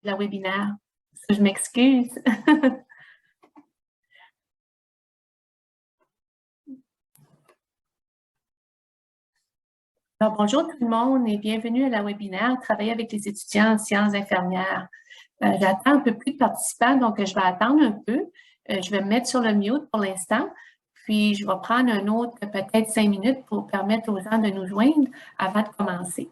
la webinaire. Je m'excuse. Alors, bonjour tout le monde et bienvenue à la webinaire « Travailler avec les étudiants en sciences infirmières ». J'attends un peu plus de participants, donc je vais attendre un peu. Je vais me mettre sur le mute pour l'instant, puis je vais prendre un autre peut-être 5 minutes pour permettre aux gens de nous joindre avant de commencer.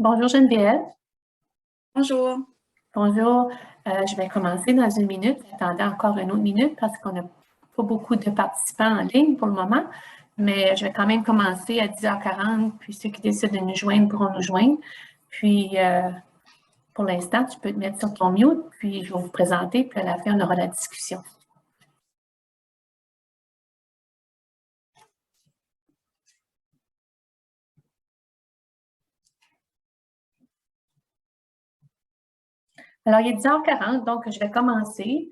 Bonjour Geneviève. Bonjour. Bonjour. Je vais commencer dans une minute. Attendez encore une autre minute parce qu'on n'a pas beaucoup de participants en ligne pour le moment. Mais je vais quand même commencer à 10h40. Puis ceux qui décident de nous joindre pourront nous joindre. Puis pour l'instant, tu peux te mettre sur ton mute. Puis je vais vous présenter. Puis à la fin, on aura la discussion. Alors, il est 10h40, donc je vais commencer.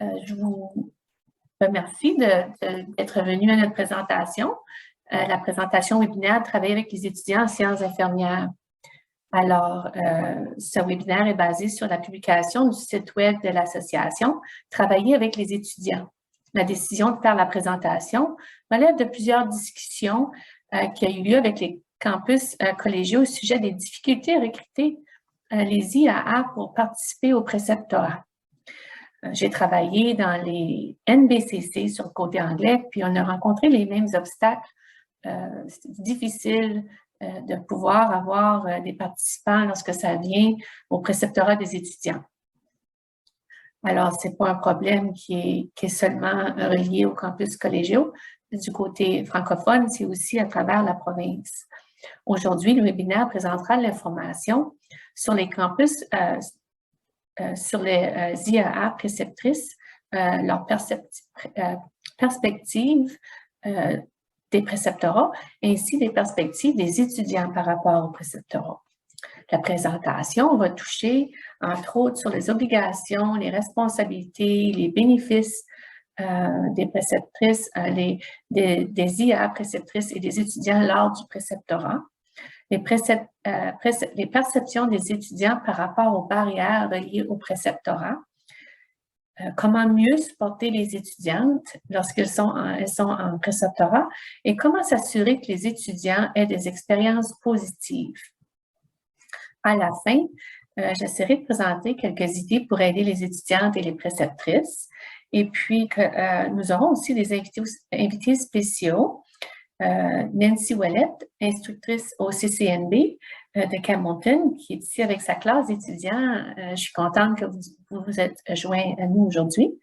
Je vous remercie d'être venu à notre présentation, la présentation webinaire « Travailler avec les étudiants en sciences infirmières ». Alors, ce webinaire est basé sur la publication du site web de l'association « Travailler avec les étudiants ». La décision de faire la présentation relève de plusieurs discussions qui ont eu lieu avec les campus collégiaux au sujet des difficultés à recruter les IAA pour participer au préceptorat. J'ai travaillé dans les NBCC sur le côté anglais, puis on a rencontré les mêmes obstacles. C'est difficile de pouvoir avoir des participants lorsque ça vient au préceptorat des étudiants. Alors, ce n'est pas un problème qui est seulement relié aux campus collégiaux. Du côté francophone, c'est aussi à travers la province. Aujourd'hui, le webinaire présentera l'information sur les campus, sur les IAA préceptrices, leur perspective des préceptorats, ainsi des perspectives des étudiants par rapport au préceptorat. La présentation va toucher, entre autres, sur les obligations, les responsabilités, les bénéfices des préceptrices, des IA préceptrices et des étudiants lors du préceptorat. Les perceptions des étudiants par rapport aux barrières reliées au préceptorat. Comment mieux supporter les étudiantes lorsqu'elles sont en préceptorat et comment s'assurer que les étudiants aient des expériences positives. À la fin, j'essaierai de présenter quelques idées pour aider les étudiantes et les préceptrices. Et puis, nous aurons aussi des invités spéciaux. Nancy Ouellette, instructrice au CCNB de Campbellton, qui est ici avec sa classe d'étudiants. Je suis contente que vous vous êtes joints à nous aujourd'hui.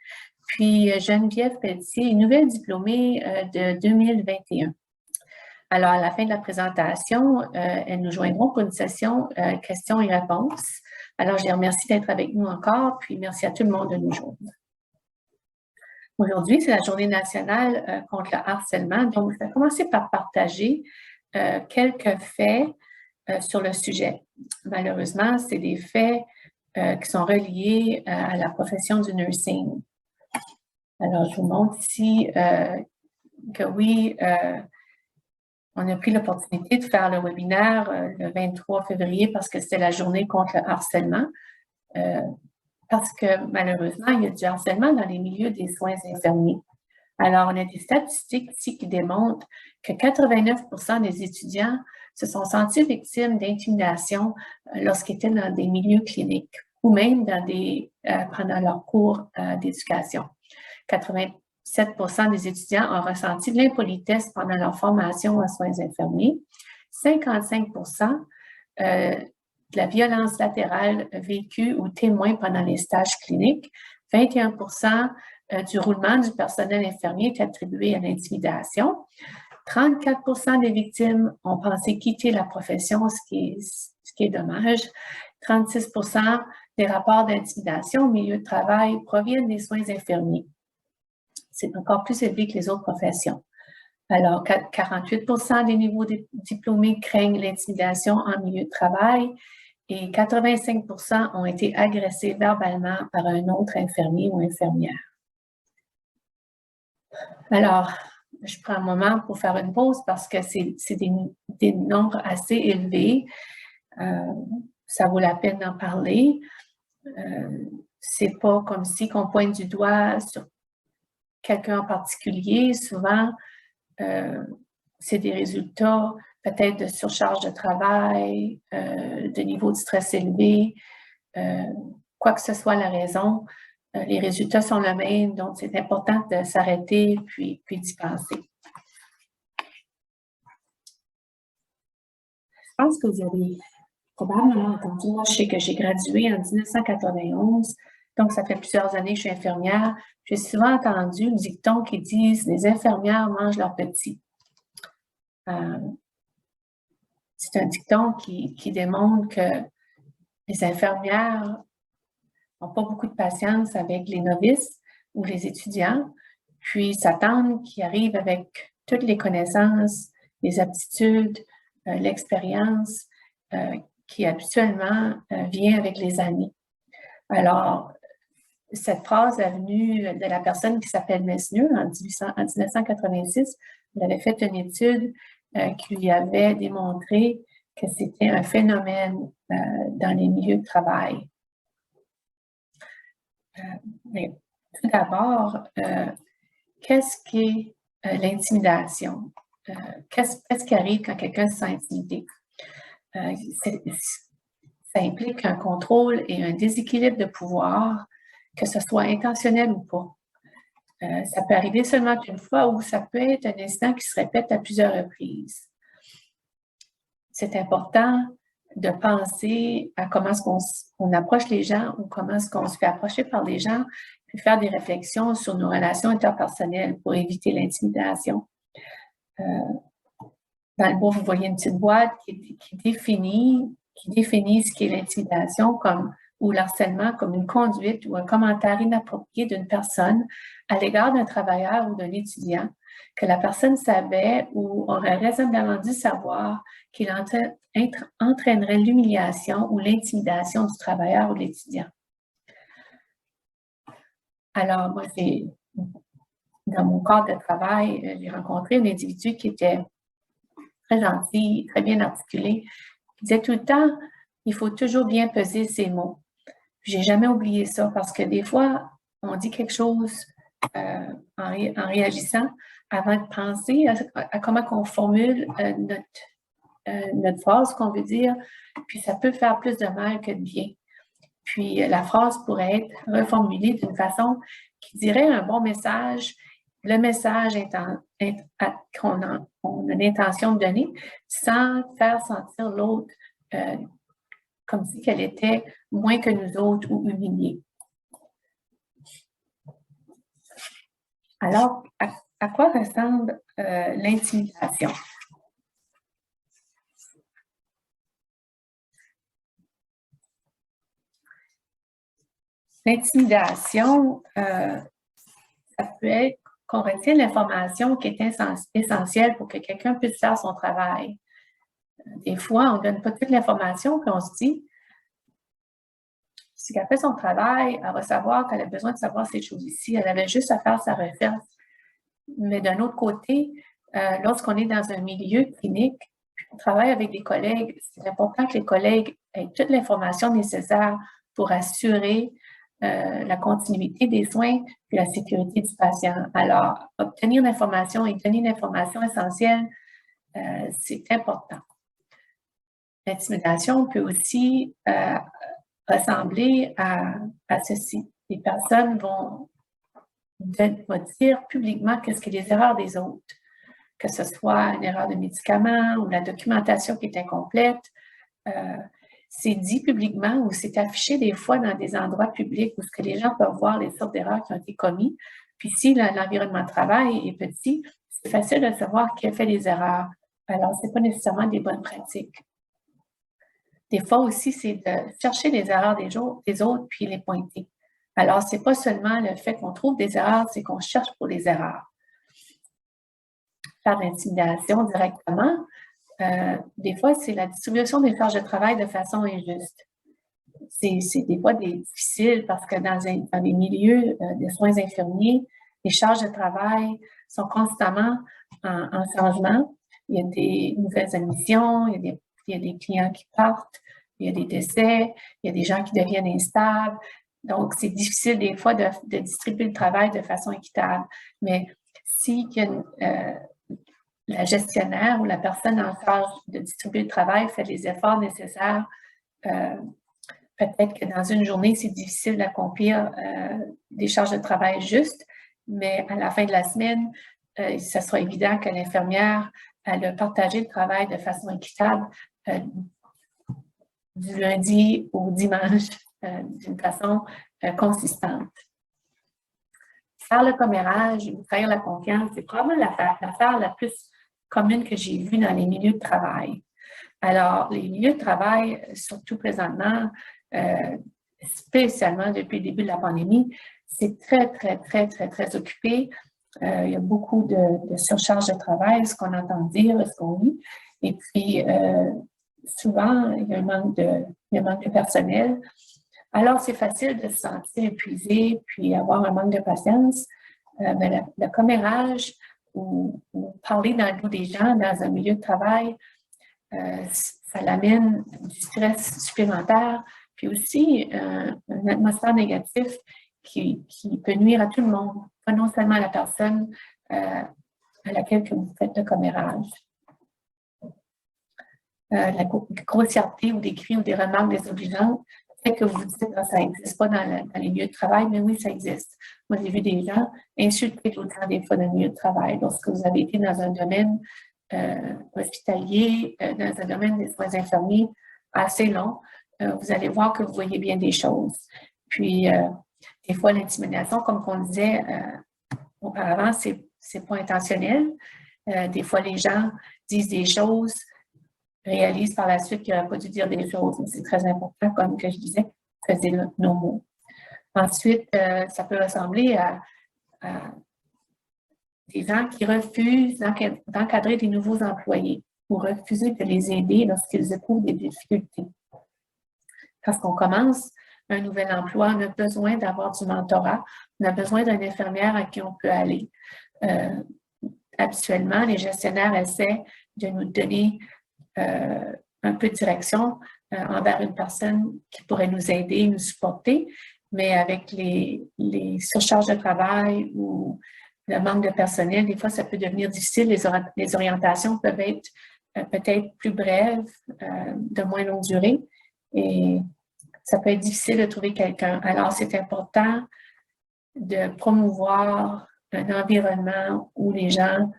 Puis Geneviève Pelletier, nouvelle diplômée de 2021. Alors, à la fin de la présentation, elles nous joindront pour une session questions et réponses. Alors, je les remercie d'être avec nous encore, puis merci à tout le monde de nous joindre. Aujourd'hui, c'est la Journée nationale contre le harcèlement. Donc, je vais commencer par partager quelques faits sur le sujet. Malheureusement, c'est des faits qui sont reliés à la profession du nursing. Alors, je vous montre ici que oui, on a pris l'opportunité de faire le webinaire le 23 février parce que c'était la journée contre le harcèlement. Parce que malheureusement, il y a du harcèlement dans les milieux des soins infirmiers. Alors, on a des statistiques ici qui démontrent que 89% des étudiants se sont sentis victimes d'intimidation lorsqu'ils étaient dans des milieux cliniques ou même pendant leur cours d'éducation. 87% des étudiants ont ressenti de l'impolitesse pendant leur formation en soins infirmiers. 55% de la violence latérale vécue ou témoin pendant les stages cliniques. 21% du roulement du personnel infirmier est attribué à l'intimidation. 34% des victimes ont pensé quitter la profession, ce qui est dommage. 36% des rapports d'intimidation au milieu de travail proviennent des soins infirmiers. C'est encore plus élevé que les autres professions. Alors, 48% des nouveaux diplômés craignent l'intimidation en milieu de travail et 85% ont été agressés verbalement par un autre infirmier ou infirmière. Alors, je prends un moment pour faire une pause parce que c'est des nombres assez élevés. Ça vaut la peine d'en parler. C'est pas comme si on pointe du doigt sur quelqu'un en particulier. Souvent, c'est des résultats peut-être de surcharge de travail, de niveau de stress élevé, quoi que ce soit la raison, les résultats sont les mêmes, donc c'est important de s'arrêter puis d'y penser. Je pense que vous avez probablement entendu, moi je sais que j'ai gradué en 1991, donc ça fait plusieurs années que je suis infirmière. J'ai souvent entendu le dicton qui dit « les infirmières mangent leurs petits ». C'est un dicton qui démontre que les infirmières n'ont pas beaucoup de patience avec les novices ou les étudiants, puis s'attendent qu'ils arrivent avec toutes les connaissances, les aptitudes, l'expérience qui habituellement vient avec les années. Alors, cette phrase est venue de la personne qui s'appelle Messner en 1986. Elle avait fait une étude qui lui avait démontré que c'était un phénomène dans les milieux de travail. Mais tout d'abord, qu'est-ce qu'est l'intimidation? Qu'est-ce qui arrive quand quelqu'un se sent intimidé? Ça implique un contrôle et un déséquilibre de pouvoir, que ce soit intentionnel ou pas. Ça peut arriver seulement une fois ou ça peut être un incident qui se répète à plusieurs reprises. C'est important de penser à comment est-ce qu'on approche les gens ou comment est-ce qu'on se fait approcher par les gens, puis faire des réflexions sur nos relations interpersonnelles pour éviter l'intimidation. Dans le bas, vous voyez une petite boîte qui définit ce qu'est l'intimidation ou l'harcèlement comme une conduite ou un commentaire inapproprié d'une personne à l'égard d'un travailleur ou d'un étudiant que la personne savait ou aurait raisonnablement dû savoir qu'il entraînerait l'humiliation ou l'intimidation du travailleur ou de l'étudiant. Alors, moi, dans mon cadre de travail, j'ai rencontré un individu qui était très gentil, très bien articulé. Il disait tout le temps, il faut toujours bien peser ses mots. J'ai jamais oublié ça parce que des fois, on dit quelque chose en réagissant avant de penser à comment on formule notre phrase qu'on veut dire, puis ça peut faire plus de mal que de bien. Puis la phrase pourrait être reformulée d'une façon qui dirait un bon message, le message qu'on a l'intention de donner, sans faire sentir l'autre comme si qu'elle était moins que nous autres ou humiliée. Alors, à quoi ressemble l'intimidation? L'intimidation, ça peut être qu'on retient l'information qui est essentielle pour que quelqu'un puisse faire son travail. Des fois, on ne donne pas toute l'information, puis on se dit, si elle fait son travail, elle va savoir qu'elle a besoin de savoir ces choses ici. Elle avait juste à faire sa recherche. Mais d'un autre côté, lorsqu'on est dans un milieu clinique, on travaille avec des collègues, c'est important que les collègues aient toute l'information nécessaire pour assurer la continuité des soins et la sécurité du patient. Alors, obtenir l'information et donner l'information essentielle, c'est important. L'intimidation peut aussi ressembler à ceci. Les personnes vont dire publiquement qu'est-ce que les erreurs des autres, que ce soit une erreur de médicament ou la documentation qui est incomplète. C'est dit publiquement ou c'est affiché des fois dans des endroits publics où ce que les gens peuvent voir les sortes d'erreurs qui ont été commises. Puis si l'environnement de travail est petit, c'est facile de savoir qui a fait les erreurs. Alors, ce n'est pas nécessairement des bonnes pratiques. Des fois aussi, c'est de chercher les erreurs des autres puis les pointer. Alors, ce n'est pas seulement le fait qu'on trouve des erreurs, c'est qu'on cherche pour les erreurs. Faire de l'intimidation directement, des fois, c'est la distribution des charges de travail de façon injuste. C'est des fois difficile parce que dans les milieux des soins infirmiers, les charges de travail sont constamment en changement. Il y a des nouvelles admissions, il y a des clients qui partent, il y a des décès, il y a des gens qui deviennent instables. Donc, c'est difficile des fois de distribuer le travail de façon équitable. Mais si la gestionnaire ou la personne en charge de distribuer le travail fait les efforts nécessaires, peut-être que dans une journée, c'est difficile d'accomplir des charges de travail justes, mais à la fin de la semaine, ça sera évident que l'infirmière elle a partagé le travail de façon équitable du lundi au dimanche d'une façon consistante. Faire le commérage ou trahir la confiance, c'est probablement l'affaire la plus commune que j'ai vue dans les milieux de travail. Alors, les milieux de travail, surtout présentement, spécialement depuis le début de la pandémie, c'est très, très, très, très, très occupé. Il y a beaucoup de surcharge de travail, ce qu'on entend dire, ce qu'on lit. Et puis, souvent, il y a un manque de personnel. Alors, c'est facile de se sentir épuisé, puis avoir un manque de patience. Mais le commérage ou parler dans le dos des gens dans un milieu de travail, ça l'amène du stress supplémentaire, puis aussi une atmosphère négative qui peut nuire à tout le monde, pas non seulement à la personne à laquelle que vous faites le commérage. La grossièreté ou des cris ou des remarques désobligeantes fait que vous dites que ça n'existe pas dans les lieux de travail, mais oui, ça existe. Moi, j'ai vu des gens insulter l'auteur des fois dans le milieu de travail lorsque vous avez été dans un domaine hospitalier, dans un domaine des soins infirmiers assez long, vous allez voir que vous voyez bien des choses. Puis, des fois, l'intimidation, comme on disait auparavant, c'est pas intentionnel. Des fois, les gens disent des choses, réalisent par la suite qu'ils n'auraient pas dû dire des choses, mais c'est très important, comme que je disais, peser nos mots. Ensuite, ça peut ressembler à des gens qui refusent d'encadrer des nouveaux employés ou refuser de les aider lorsqu'ils éprouvent des difficultés. Parce qu'on commence un nouvel emploi, on a besoin d'avoir du mentorat, on a besoin d'une infirmière à qui on peut aller. Habituellement, les gestionnaires essaient de nous donner un peu de direction envers une personne qui pourrait nous aider, nous supporter, mais avec les surcharges de travail ou le manque de personnel, des fois, ça peut devenir difficile. Les orientations peuvent être peut-être plus brèves, de moins longue durée, et ça peut être difficile de trouver quelqu'un. Alors, c'est important de promouvoir un environnement où les gens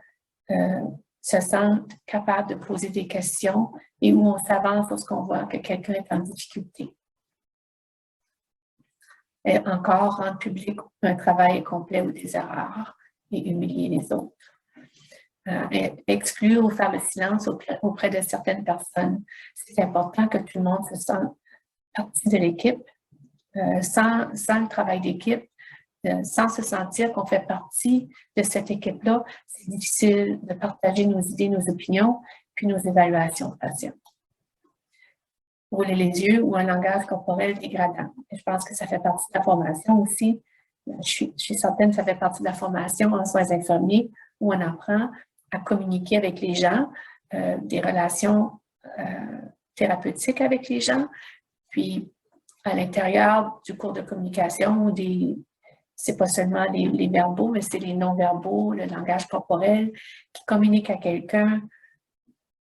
se sentent capables de poser des questions et où on s'avance lorsqu'on voit que quelqu'un est en difficulté. Et encore, rendre public un travail complet ou des erreurs et humilier les autres. Exclure ou faire le silence auprès de certaines personnes. C'est important que tout le monde se sente partie de l'équipe. Sans le travail d'équipe, sans se sentir qu'on fait partie de cette équipe-là, c'est difficile de partager nos idées, nos opinions, puis nos évaluations de patients. Rouler les yeux ou un langage corporel dégradant. Je pense que ça fait partie de la formation aussi. Je suis certaine que ça fait partie de la formation en soins infirmiers où on apprend à communiquer avec les gens, des relations thérapeutiques avec les gens, puis à l'intérieur du cours de communication, c'est pas seulement les verbaux, mais c'est les non-verbaux, le langage corporel qui communique à quelqu'un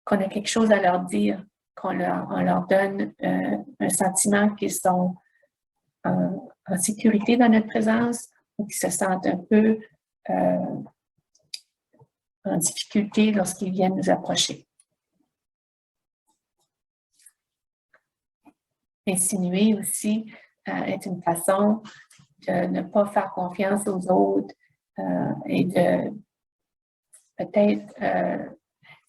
qu'on a quelque chose à leur dire, on leur donne un sentiment qu'ils sont en sécurité dans notre présence ou qu'ils se sentent un peu en difficulté lorsqu'ils viennent nous approcher. Insinuer aussi est une façon de ne pas faire confiance aux autres et de peut-être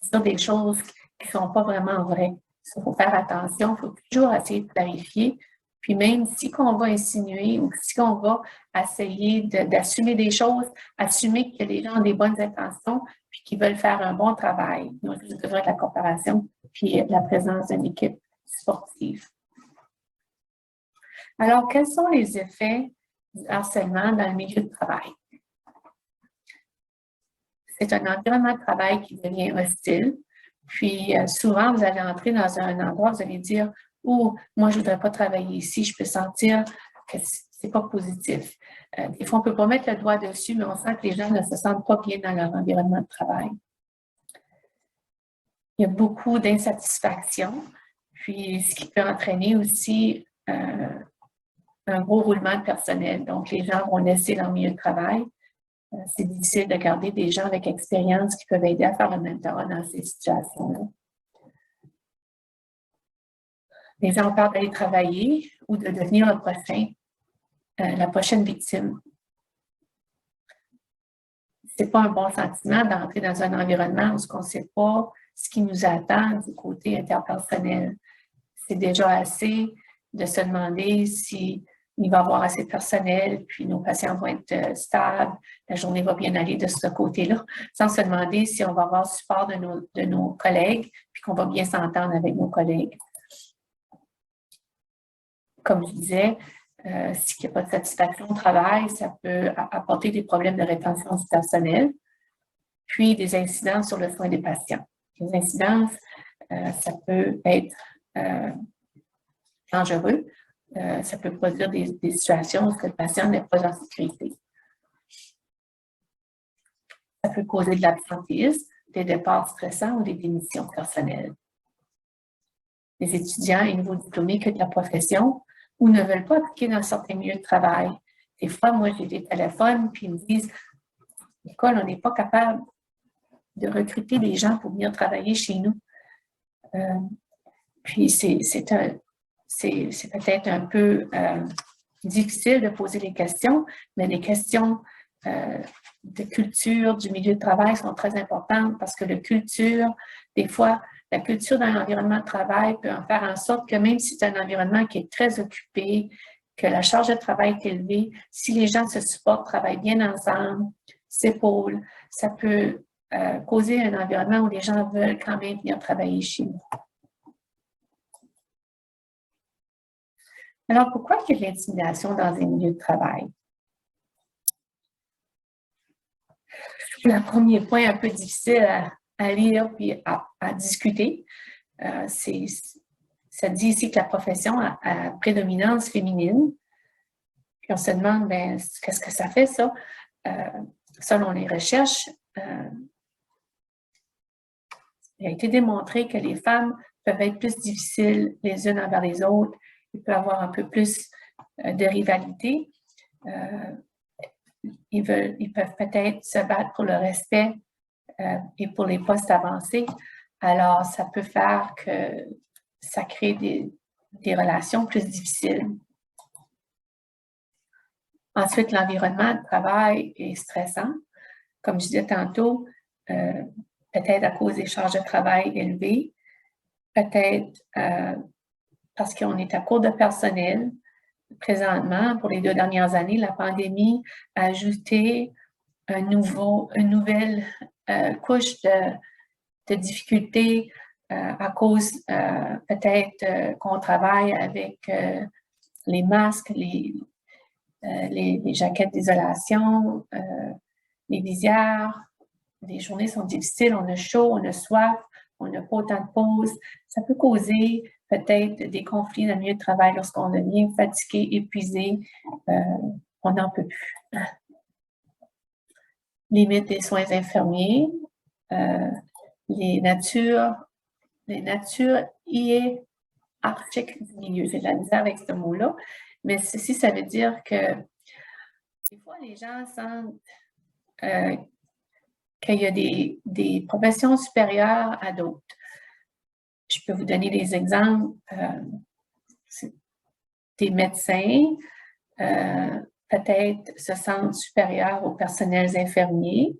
dire des choses qui ne sont pas vraiment vraies. Il faut faire attention, il faut toujours essayer de clarifier. Puis même si on va insinuer ou si on va essayer d'assumer des choses, assumer que les gens ont des bonnes intentions puis qu'ils veulent faire un bon travail. Ils ont juste besoin de la coopération puis de la présence d'une équipe sportive. Alors, quels sont les effets du harcèlement dans le milieu de travail? C'est un environnement de travail qui devient hostile. Puis, souvent, vous allez entrer dans un endroit, vous allez dire « Oh, moi, je ne voudrais pas travailler ici, je peux sentir que ce n'est pas positif. » Des fois, on ne peut pas mettre le doigt dessus, mais on sent que les gens ne se sentent pas bien dans leur environnement de travail. Il y a beaucoup d'insatisfaction, puis ce qui peut entraîner aussi un gros roulement de personnel. Donc, les gens vont laisser leur milieu de travail. C'est difficile de garder des gens avec expérience qui peuvent aider à faire le mentorat dans ces situations-là. Les gens ont peur d'aller travailler ou de devenir la prochaine victime. Ce n'est pas un bon sentiment d'entrer dans un environnement où on ne sait pas ce qui nous attend du côté interpersonnel. C'est déjà assez de se demander si il va y avoir assez de personnel, puis nos patients vont être stables, la journée va bien aller de ce côté-là, sans se demander si on va avoir le support de nos collègues, puis qu'on va bien s'entendre avec nos collègues. Comme je disais, s'il n'y a pas de satisfaction au travail, ça peut apporter des problèmes de rétention du personnel, puis des incidences sur le soin des patients. Les incidences, ça peut être dangereux. Ça peut produire des situations où le patient n'est pas en sécurité. Ça peut causer de l'absentéisme, des départs stressants ou des démissions personnelles. Les étudiants et nouveaux diplômés quittent la profession ou ne veulent pas appliquer dans certains milieux de travail. Des fois, moi, j'ai des téléphones puis ils me disent « L'école, on n'est pas capable de recruter des gens pour venir travailler chez nous. » Puis c'est peut-être un peu difficile de poser les questions, mais les questions de culture du milieu de travail sont très importantes parce que des fois, la culture dans l'environnement de travail peut en faire en sorte que même si c'est un environnement qui est très occupé, que la charge de travail est élevée, si les gens se supportent, travaillent bien ensemble, s'épaulent, ça peut causer un environnement où les gens veulent quand même venir travailler chez nous. Alors, pourquoi il y a de l'intimidation dans les milieux de travail? Le premier point un peu difficile à lire puis à discuter, ça dit ici que la profession a prédominance féminine. Puis on se demande, ben, qu'est-ce que ça fait, ça? Selon les recherches, il a été démontré que les femmes peuvent être plus difficiles les unes envers les autres. Il peut y avoir un peu plus de rivalité. Ils peuvent peut-être se battre pour le respect et pour les postes avancés. Alors, ça peut faire que ça crée des relations plus difficiles. Ensuite, l'environnement de travail est stressant. Comme je disais tantôt, peut-être à cause des charges de travail élevées, peut-être parce qu'on est à court de personnel. Présentement, pour les 2 dernières années, la pandémie a ajouté une nouvelle couche de difficultés à cause peut-être qu'on travaille avec les masques, les jaquettes d'isolation, les visières. Les journées sont difficiles, on a chaud, on a soif, on n'a pas autant de pauses. Ça peut causer peut-être des conflits dans le milieu de travail lorsqu'on devient fatigué, épuisé, on n'en peut plus. Limite des soins infirmiers, les natures hiérarchiques du milieu. J'ai de la misère avec ce mot-là, mais ceci, ça veut dire que des fois, les gens sentent qu'il y a des professions supérieures à d'autres. Je peux vous donner des exemples. Des médecins peut-être se sentent supérieurs aux personnels infirmiers.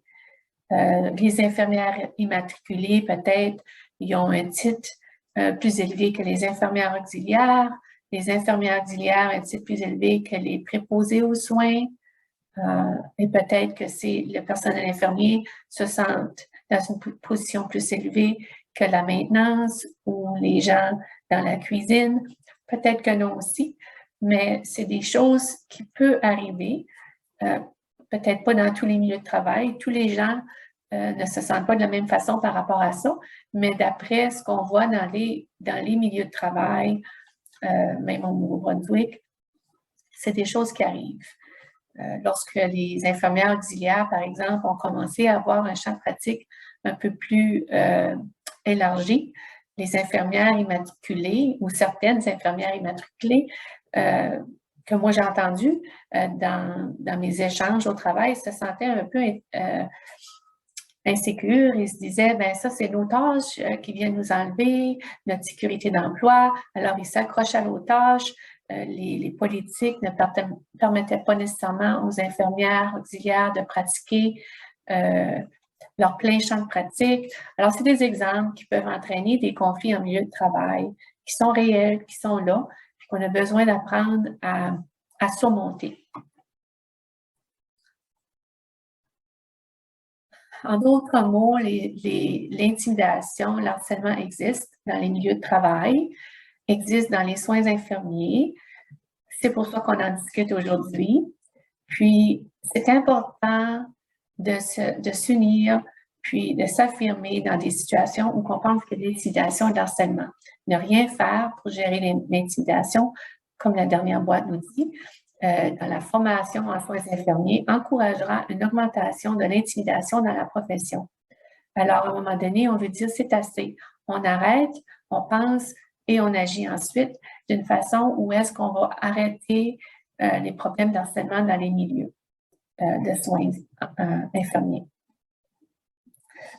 Les infirmières immatriculées, peut-être, ils ont un titre plus élevé que les infirmières auxiliaires. Les infirmières auxiliaires, un titre plus élevé que les préposés aux soins. Et peut-être que le personnel infirmier se sente dans une position plus élevée que la maintenance ou les gens dans la cuisine. Peut-être que non aussi, mais c'est des choses qui peuvent arriver. Peut-être pas dans tous les milieux de travail. Tous les gens ne se sentent pas de la même façon par rapport à ça, mais d'après ce qu'on voit dans les milieux de travail, même au Nouveau-Brunswick, c'est des choses qui arrivent. Lorsque les infirmières auxiliaires, par exemple, ont commencé à avoir un champ de pratique un peu plus élargi, les infirmières immatriculées ou certaines infirmières immatriculées que moi j'ai entendues dans mes échanges au travail se sentaient un peu insécures et se disaient, ben ça, c'est nos tâches qui viennent nous enlever, notre sécurité d'emploi. Alors, ils s'accrochent à nos tâches. Les politiques ne permettaient pas nécessairement aux infirmières auxiliaires de pratiquer leur plein champ de pratique. Alors, c'est des exemples qui peuvent entraîner des conflits en milieu de travail qui sont réels, qui sont là, puis qu'on a besoin d'apprendre à surmonter. En d'autres mots, l'intimidation, l'harcèlement existe dans les milieux de travail, existe dans les soins infirmiers. C'est pour ça qu'on en discute aujourd'hui. Puis, c'est important de s'unir, puis de s'affirmer dans des situations où on pense qu'il y a de l'intimidation et de l'harcèlement. Ne rien faire pour gérer l'intimidation, comme la dernière boîte nous dit, dans la formation en soins infirmiers, encouragera une augmentation de l'intimidation dans la profession. Alors, à un moment donné, on veut dire c'est assez. On arrête, on pense et on agit ensuite d'une façon où est-ce qu'on va arrêter les problèmes d'harcèlement dans les milieux de soins infirmiers.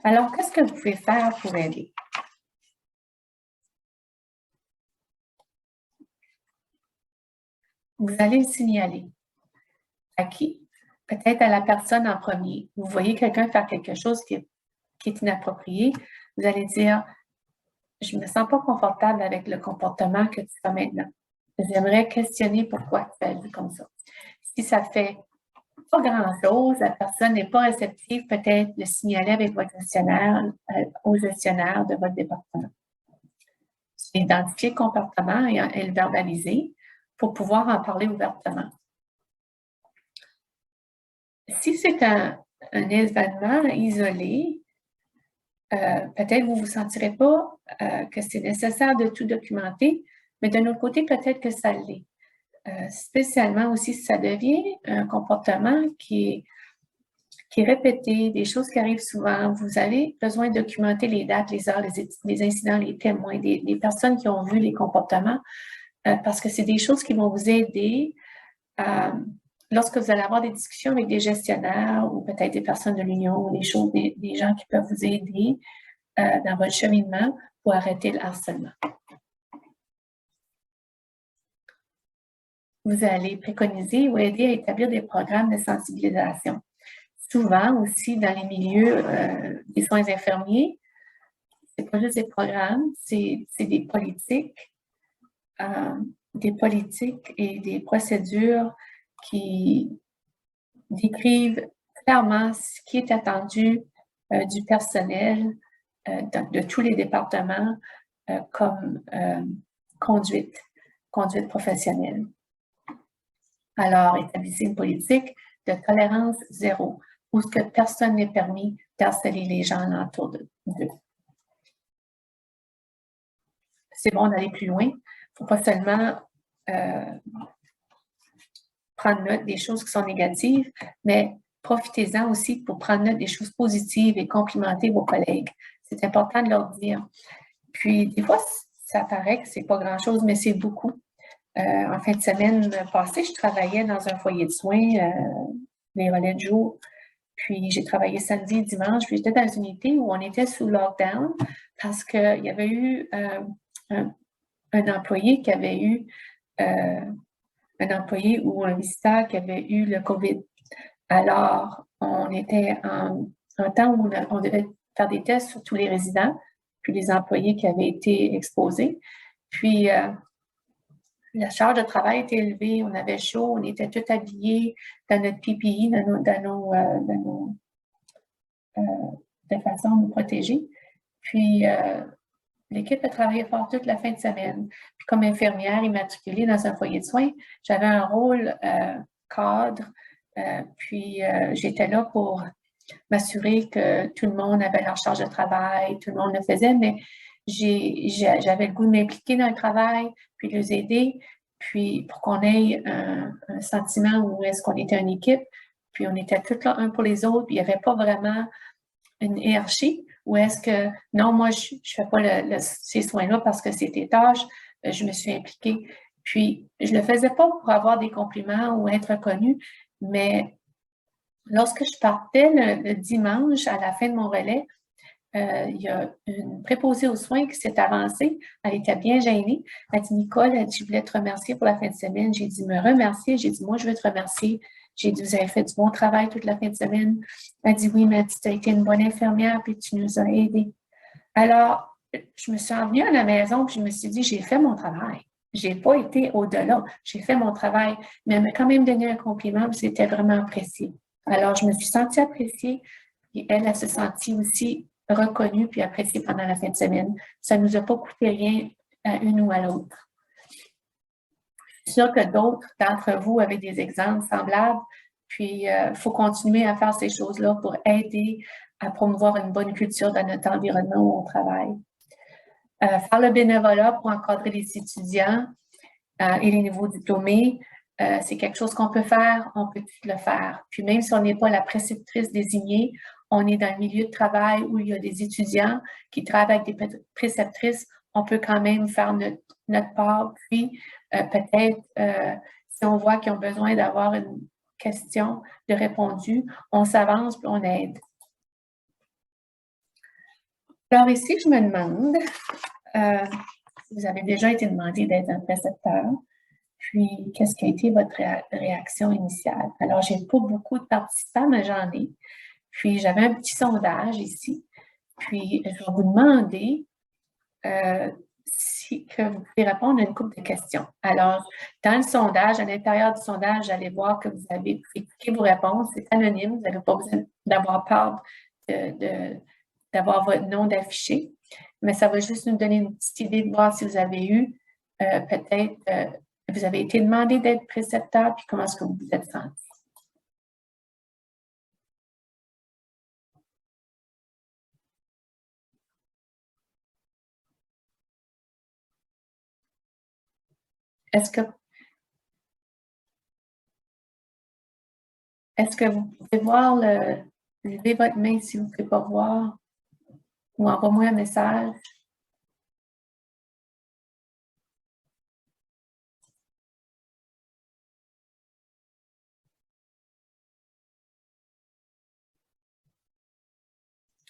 Alors, qu'est-ce que vous pouvez faire pour aider? Vous allez le signaler. À qui? Peut-être à la personne en premier. Vous voyez quelqu'un faire quelque chose qui est inapproprié, vous allez dire « Je ne me sens pas confortable avec le comportement que tu as maintenant. J'aimerais questionner pourquoi tu agis comme ça. » Si ça fait pas grand-chose, la personne n'est pas réceptive, peut-être le signaler avec votre gestionnaire, au gestionnaire de votre département. Identifier le comportement et le verbaliser. pour pouvoir en parler ouvertement. Si c'est un événement isolé, peut-être vous ne vous sentirez pas que c'est nécessaire de tout documenter, mais d'un autre côté, peut-être que ça l'est. Spécialement aussi si ça devient un comportement qui est répété, des choses qui arrivent souvent, vous avez besoin de documenter les dates, les heures, les incidents, les témoins, des personnes qui ont vu les comportements, parce que c'est des choses qui vont vous aider lorsque vous allez avoir des discussions avec des gestionnaires ou peut-être des personnes de l'Union ou des gens qui peuvent vous aider dans votre cheminement pour arrêter le harcèlement. Vous allez préconiser ou aider à établir des programmes de sensibilisation. Souvent aussi dans les milieux des soins infirmiers, c'est pas juste des programmes, c'est des politiques et des procédures qui décrivent clairement ce qui est attendu du personnel de tous les départements comme conduite professionnelle. Alors, établissez une politique de tolérance zéro, où ce que personne n'est permis d'harceler les gens autour d'eux. C'est bon d'aller plus loin. Il ne faut pas seulement prendre note des choses qui sont négatives, mais profitez-en aussi pour prendre note des choses positives et complimenter vos collègues. C'est important de leur dire. Puis, des fois, ça paraît que c'est pas grand-chose, mais c'est beaucoup. En fin de semaine passée, je travaillais dans un foyer de soins, les relais de jour. Puis, j'ai travaillé samedi et dimanche. Puis, j'étais dans une unité où on était sous lockdown parce qu'il y avait eu un employé qui avait eu un employé ou un visiteur qui avait eu le COVID. Alors, on était en temps où on devait faire des tests sur tous les résidents, puis les employés qui avaient été exposés. Puis, la charge de travail était élevée, on avait chaud, on était tous habillés dans notre PPE, de façon de nous protéger. Puis, l'équipe a travaillé fort toute la fin de semaine. Puis, comme infirmière immatriculée dans un foyer de soins, j'avais un rôle cadre. Puis, j'étais là pour m'assurer que tout le monde avait leur charge de travail, tout le monde le faisait, mais j'avais le goût de m'impliquer dans le travail, puis de les aider, puis pour qu'on ait un sentiment où est-ce qu'on était une équipe, puis on était tous là un pour les autres, puis il n'y avait pas vraiment une hiérarchie, ou est-ce que, non, moi, je ne fais pas ces soins-là parce que c'est tes tâches, je me suis impliquée. Puis, je ne le faisais pas pour avoir des compliments ou être reconnue, mais lorsque je partais le dimanche à la fin de mon relais, il y a une préposée aux soins qui s'est avancée. Elle était bien gênée. Elle dit, Nicole, elle dit, je voulais te remercier pour la fin de semaine. J'ai dit, me remercier. J'ai dit, moi, je veux te remercier. J'ai dit, vous avez fait du bon travail toute la fin de semaine. Elle dit, oui, mais tu as été une bonne infirmière puis tu nous as aidés. Alors, je me suis revenue à la maison puis je me suis dit, j'ai fait mon travail. Je n'ai pas été au-delà. J'ai fait mon travail, mais elle m'a quand même donné un compliment puis c'était vraiment apprécié. Alors, je me suis sentie appréciée et elle se sentie aussi reconnue puis appréciée pendant la fin de semaine. Ça ne nous a pas coûté rien à une ou à l'autre. Je suis sûre que d'autres d'entre vous avaient des exemples semblables, puis il faut continuer à faire ces choses-là pour aider à promouvoir une bonne culture dans notre environnement où on travaille. Faire le bénévolat pour encadrer les étudiants et les nouveaux diplômés, c'est quelque chose qu'on peut faire, on peut tout le faire. Puis même si on n'est pas la préceptrice désignée, on est dans le milieu de travail où il y a des étudiants qui travaillent avec des préceptrices, on peut quand même faire notre part. Puis peut-être, si on voit qu'ils ont besoin d'avoir une question de répondu, on s'avance puis on aide. Alors ici, je me demande, vous avez déjà été demandé d'être un précepteur. Puis, qu'est-ce qui a été votre réaction initiale? Alors, je n'ai pas beaucoup de participants, mais j'en ai. Puis, j'avais un petit sondage ici. Puis, je vais vous demander si que vous pouvez répondre à une couple de questions. Alors, dans le sondage, à l'intérieur du sondage, vous allez voir que vous avez cliqué vos réponses. C'est anonyme. Vous n'avez pas besoin d'avoir peur d'avoir votre nom d'affiché. Mais ça va juste nous donner une petite idée de voir si vous avez eu peut-être Vous avez été demandé d'être précepteur, puis comment est-ce que vous vous êtes senti? Est-ce que vous pouvez voir levez votre main si vous ne pouvez pas voir, ou envoie-moi un message.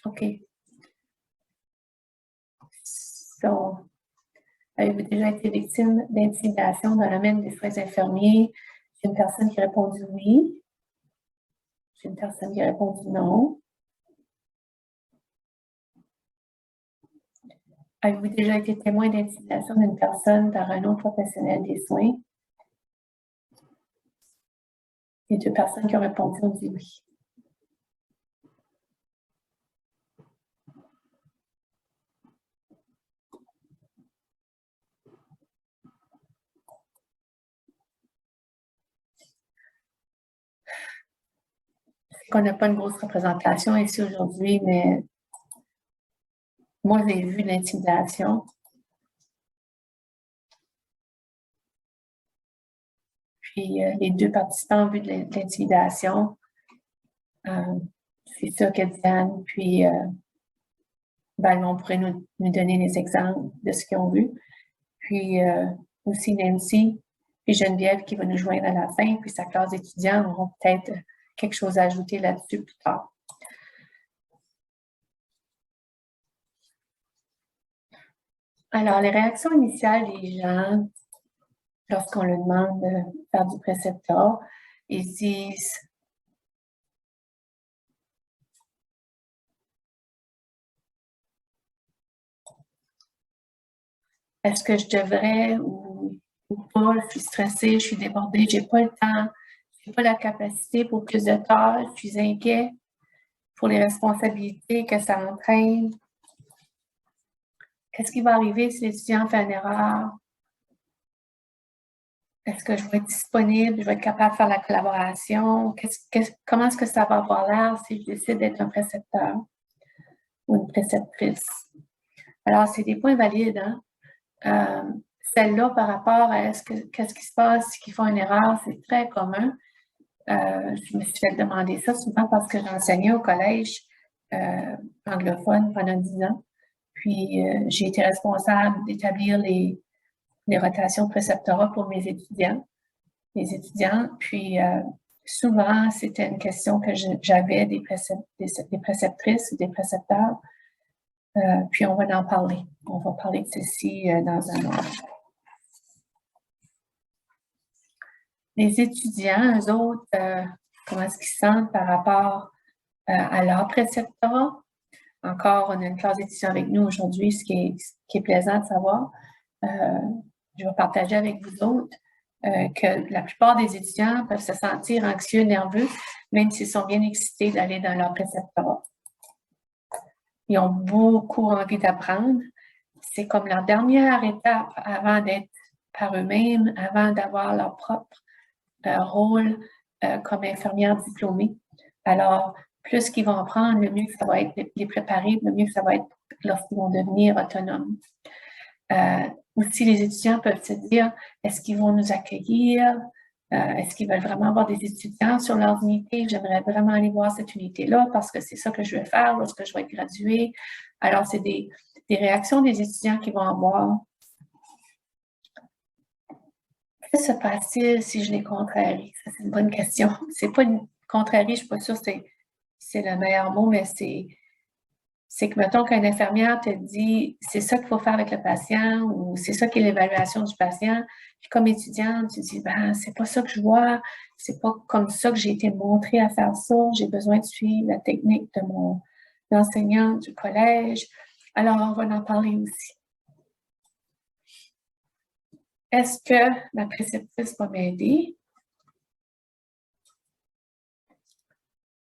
OK. So, avez-vous déjà été victime d'intimidation dans le domaine des soins infirmiers? J'ai une personne qui a répondu oui. J'ai une personne qui a répondu non. Avez-vous déjà été témoin d'intimidation d'une personne par un autre professionnel des soins? Les 2 personnes qui ont répondu ont dit oui. C'est qu'on n'a pas une grosse représentation ici aujourd'hui, mais moi, j'ai vu l'intimidation. Puis les 2 participants ont vu de l'intimidation. C'est ça que Diane, puis on pourrait nous donner des exemples de ce qu'ils ont vu. Puis aussi Nancy, puis Geneviève qui va nous joindre à la fin, puis sa classe d'étudiants auront peut-être quelque chose à ajouter là-dessus plus tard. Alors, les réactions initiales des gens, lorsqu'on leur demande de faire du préceptorat, ils disent « Est-ce que je devrais ou pas? Je suis stressée, je suis débordée, j'ai pas le temps, j'ai pas la capacité pour plus de tâches, je suis inquiet pour les responsabilités que ça entraîne. Qu'est-ce qui va arriver si l'étudiant fait une erreur? Est-ce que je vais être disponible? Je vais être capable de faire la collaboration? Comment est-ce que ça va avoir l'air si je décide d'être un précepteur ou une préceptrice? Alors, c'est des points valides, hein? Celle-là, par rapport à qu'est-ce qui se passe si ils font une erreur, c'est très commun. Je me suis fait demander ça souvent parce que j'enseignais au collège anglophone pendant 10 ans. Puis, j'ai été responsable d'établir les rotations de préceptorat pour mes étudiants, les étudiantes. Puis, souvent, c'était une question que j'avais des préceptrices ou des précepteurs. Puis, on va en parler. On va parler de ceci dans un moment. Les étudiants, eux autres, comment est-ce qu'ils se sentent par rapport à leur préceptorat? Encore, on a une classe d'étudiants avec nous aujourd'hui, ce qui est plaisant de savoir. Je vais partager avec vous autres que la plupart des étudiants peuvent se sentir anxieux, nerveux, même s'ils sont bien excités d'aller dans leur préceptorat. Ils ont beaucoup envie d'apprendre. C'est comme leur dernière étape avant d'être par eux-mêmes, avant d'avoir leur propre rôle comme infirmière diplômée. Alors, plus qu'ils vont apprendre, le mieux que ça va être les préparer, le mieux que ça va être lorsqu'ils vont devenir autonomes. Aussi, les étudiants peuvent se dire, est-ce qu'ils vont nous accueillir? Est-ce qu'ils veulent vraiment avoir des étudiants sur leur unité? J'aimerais vraiment aller voir cette unité-là parce que c'est ça que je vais faire lorsque je vais être graduée. Alors, c'est des réactions des étudiants qui vont avoir. Que se passe-t-il si je les contrarie? Ça, c'est une bonne question. C'est pas une contrarie, je ne suis pas sûre que c'est le meilleur mot, mais c'est que, mettons qu'une infirmière te dit c'est ça qu'il faut faire avec le patient ou c'est ça qui est l'évaluation du patient. Puis comme étudiante, tu dis ben c'est pas ça que je vois, c'est pas comme ça que j'ai été montrée à faire ça, j'ai besoin de suivre la technique de mon enseignant du collège. Alors, on va en parler aussi. Est-ce que la préceptrice va m'aider?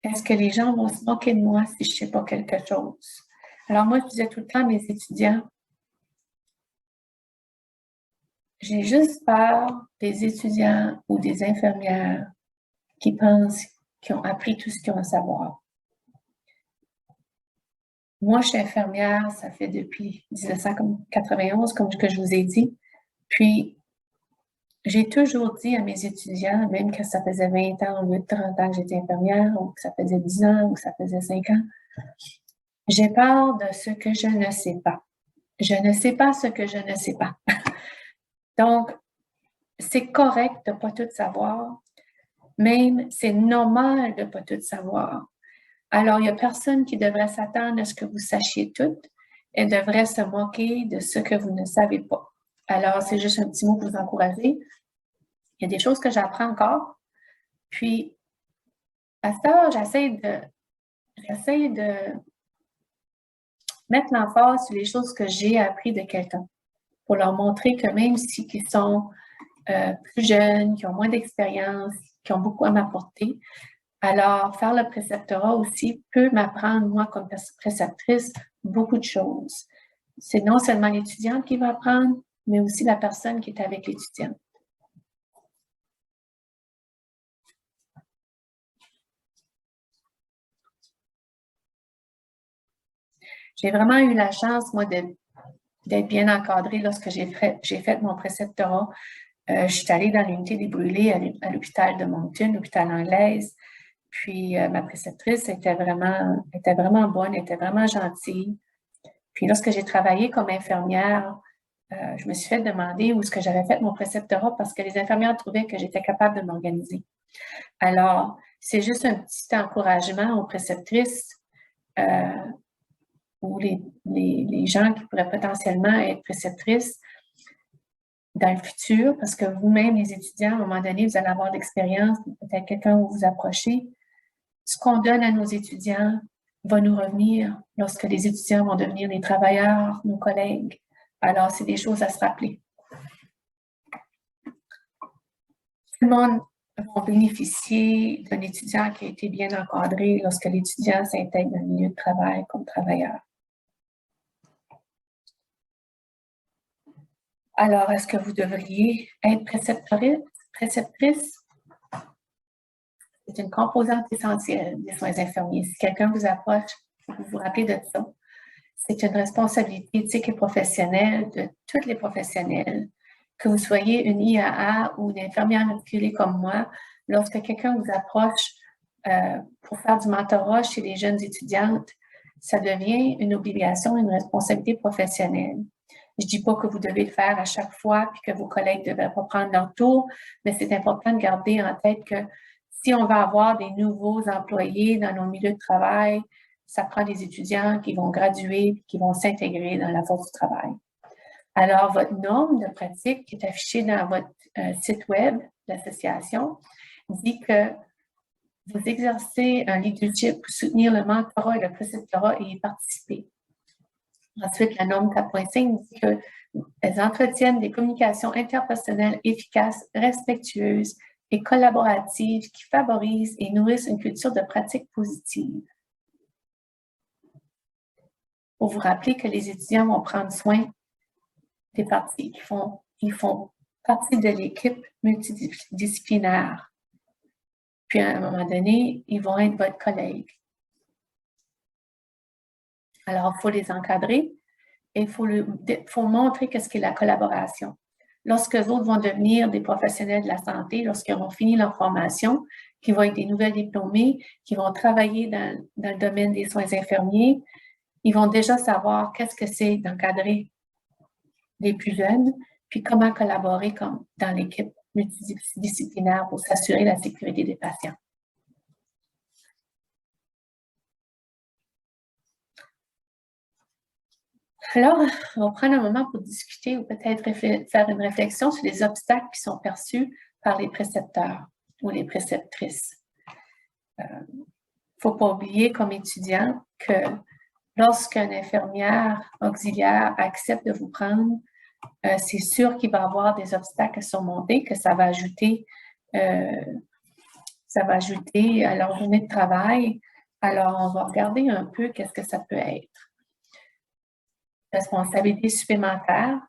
Est-ce que les gens vont se moquer de moi si je ne sais pas quelque chose? Alors moi, je disais tout le temps à mes étudiants, j'ai juste peur des étudiants ou des infirmières qui pensent qu'ils ont appris tout ce qu'ils ont à savoir. Moi, je suis infirmière, ça fait depuis 1991, comme que je vous ai dit. Puis, j'ai toujours dit à mes étudiants, même que ça faisait 20 ans ou 30 ans que j'étais infirmière, ou que ça faisait 10 ans, ou que ça faisait 5 ans, j'ai peur de ce que je ne sais pas. Je ne sais pas ce que je ne sais pas. Donc, c'est correct de ne pas tout savoir. Même, c'est normal de ne pas tout savoir. Alors, il n'y a personne qui devrait s'attendre à ce que vous sachiez tout et devrait se moquer de ce que vous ne savez pas. Alors, c'est juste un petit mot pour vous encourager. Il y a des choses que j'apprends encore. Puis, à ça, j'essaie de mettre l'emphase sur les choses que j'ai appris de quelqu'un pour leur montrer que même si ils sont plus jeunes, qui ont moins d'expérience, qui ont beaucoup à m'apporter, alors faire le préceptorat aussi peut m'apprendre, moi, comme préceptrice, beaucoup de choses. C'est non seulement l'étudiante qui va apprendre, mais aussi la personne qui est avec l'étudiant. J'ai vraiment eu la chance, moi, d'être bien encadrée lorsque j'ai fait mon préceptorat. Je suis allée dans l'unité des brûlés à l'hôpital de Moncton, l'hôpital anglaise. Puis ma préceptrice était vraiment bonne, était vraiment gentille. Puis lorsque j'ai travaillé comme infirmière, je me suis fait demander où est-ce que j'avais fait mon préceptorat parce que les infirmières trouvaient que j'étais capable de m'organiser. Alors, c'est juste un petit encouragement aux préceptrices ou les gens qui pourraient potentiellement être préceptrices dans le futur, parce que vous-même, les étudiants, à un moment donné, vous allez avoir de l'expérience, peut-être quelqu'un où vous approchez. Ce qu'on donne à nos étudiants va nous revenir lorsque les étudiants vont devenir des travailleurs, nos collègues. Alors, c'est des choses à se rappeler. Tout le monde va bénéficier d'un étudiant qui a été bien encadré lorsque l'étudiant s'intègre dans le milieu de travail comme travailleur. Alors, est-ce que vous devriez être préceptrice? C'est une composante essentielle des soins infirmiers. Si quelqu'un vous approche, vous vous rappelez de ça. C'est une responsabilité éthique et professionnelle de tous les professionnels. Que vous soyez une IAA ou une infirmière matriculée comme moi, lorsque quelqu'un vous approche pour faire du mentorat chez les jeunes étudiantes, ça devient une obligation, une responsabilité professionnelle. Je ne dis pas que vous devez le faire à chaque fois puis que vos collègues ne devraient pas prendre leur tour, mais c'est important de garder en tête que si on va avoir des nouveaux employés dans nos milieux de travail, ça prend des étudiants qui vont graduer, qui vont s'intégrer dans la force du travail. Alors, votre norme de pratique qui est affichée dans votre site web de l'association dit que vous exercez un leadership pour soutenir le mentorat et le préceptorat et y participer. Ensuite, la norme 4.5 dit qu'elles entretiennent des communications interpersonnelles efficaces, respectueuses et collaboratives qui favorisent et nourrissent une culture de pratique positive. Pour vous rappeler que les étudiants vont prendre soin des parties, ils font partie de l'équipe multidisciplinaire. Puis à un moment donné, ils vont être votre collègue. Alors, il faut les encadrer et il faut montrer qu'est-ce qu'est la collaboration. Lorsque les autres vont devenir des professionnels de la santé, lorsqu'ils auront fini leur formation, qui vont être des nouvelles diplômés, qui vont travailler dans le domaine des soins infirmiers, ils vont déjà savoir qu'est-ce que c'est d'encadrer les plus jeunes, puis comment collaborer dans l'équipe multidisciplinaire pour s'assurer la sécurité des patients. Alors, on va prendre un moment pour discuter ou peut-être faire une réflexion sur les obstacles qui sont perçus par les précepteurs ou les préceptrices. Il ne faut pas oublier comme étudiant que lorsqu'une infirmière auxiliaire accepte de vous prendre, c'est sûr qu'il va y avoir des obstacles à surmonter, que ça va ajouter à leur journée de travail. Alors, on va regarder un peu qu'est-ce que ça peut être. Responsabilité supplémentaire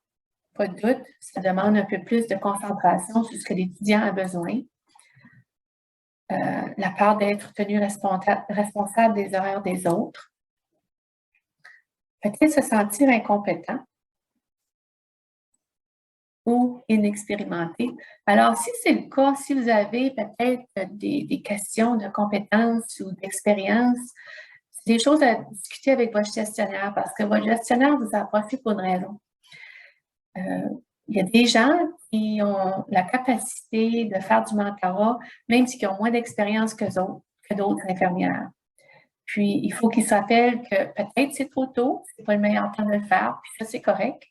pas de doute, ça demande un peu plus de concentration sur ce que l'étudiant a besoin. La peur d'être tenu responsable des erreurs des autres. Peut-être se sentir incompétent ou inexpérimenté. Alors, si c'est le cas, si vous avez peut-être des questions de compétences ou d'expérience, c'est des choses à discuter avec votre gestionnaire parce que votre gestionnaire vous a approché pour une raison. Il y a des gens qui ont la capacité de faire du mentorat, même s'ils ont moins d'expérience que d'autres infirmières. Puis, il faut qu'ils se rappellent que peut-être c'est trop tôt, c'est pas le meilleur temps de le faire, puis ça, c'est correct.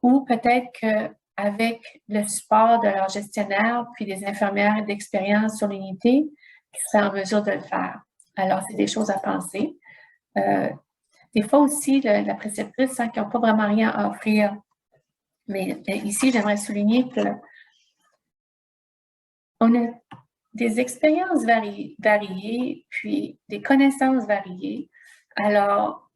Ou peut-être qu'avec le support de leur gestionnaire, puis des infirmières d'expérience sur l'unité, ils seraient en mesure de le faire. Alors, c'est des choses à penser. Des fois aussi, la préceptrice sent qu'ils n'ont pas vraiment rien à offrir. Mais ici, j'aimerais souligner qu'on a des expériences variées, puis des connaissances variées. Alors,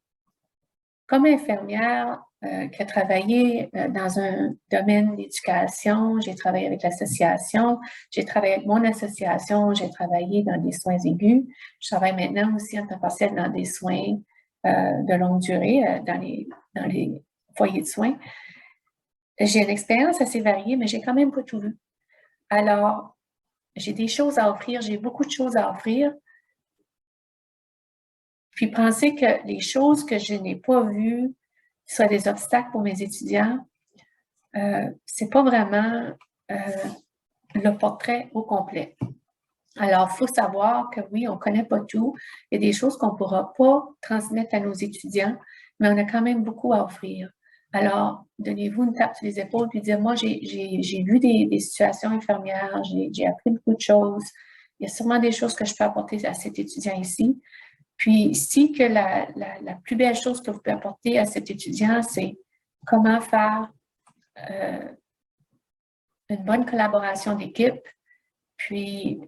comme infirmière qui a travaillé dans un domaine d'éducation, j'ai travaillé avec l'association, j'ai travaillé avec mon association, j'ai travaillé dans des soins aigus. Je travaille maintenant aussi en temps partiel dans des soins de longue durée, dans les foyers de soins. J'ai une expérience assez variée, mais j'ai quand même pas tout vu. Alors, j'ai des choses à offrir, j'ai beaucoup de choses à offrir. Puis penser que les choses que je n'ai pas vues soient des obstacles pour mes étudiants, c'est pas vraiment le portrait au complet. Alors, il faut savoir que oui, on ne connaît pas tout. Il y a des choses qu'on ne pourra pas transmettre à nos étudiants, mais on a quand même beaucoup à offrir. Alors, donnez-vous une tape sur les épaules et dire, moi, j'ai vu des situations infirmières, j'ai appris beaucoup de choses. Il y a sûrement des choses que je peux apporter à cet étudiant ici. Puis, ici, que la plus belle chose que vous pouvez apporter à cet étudiant, c'est comment faire une bonne collaboration d'équipe, puis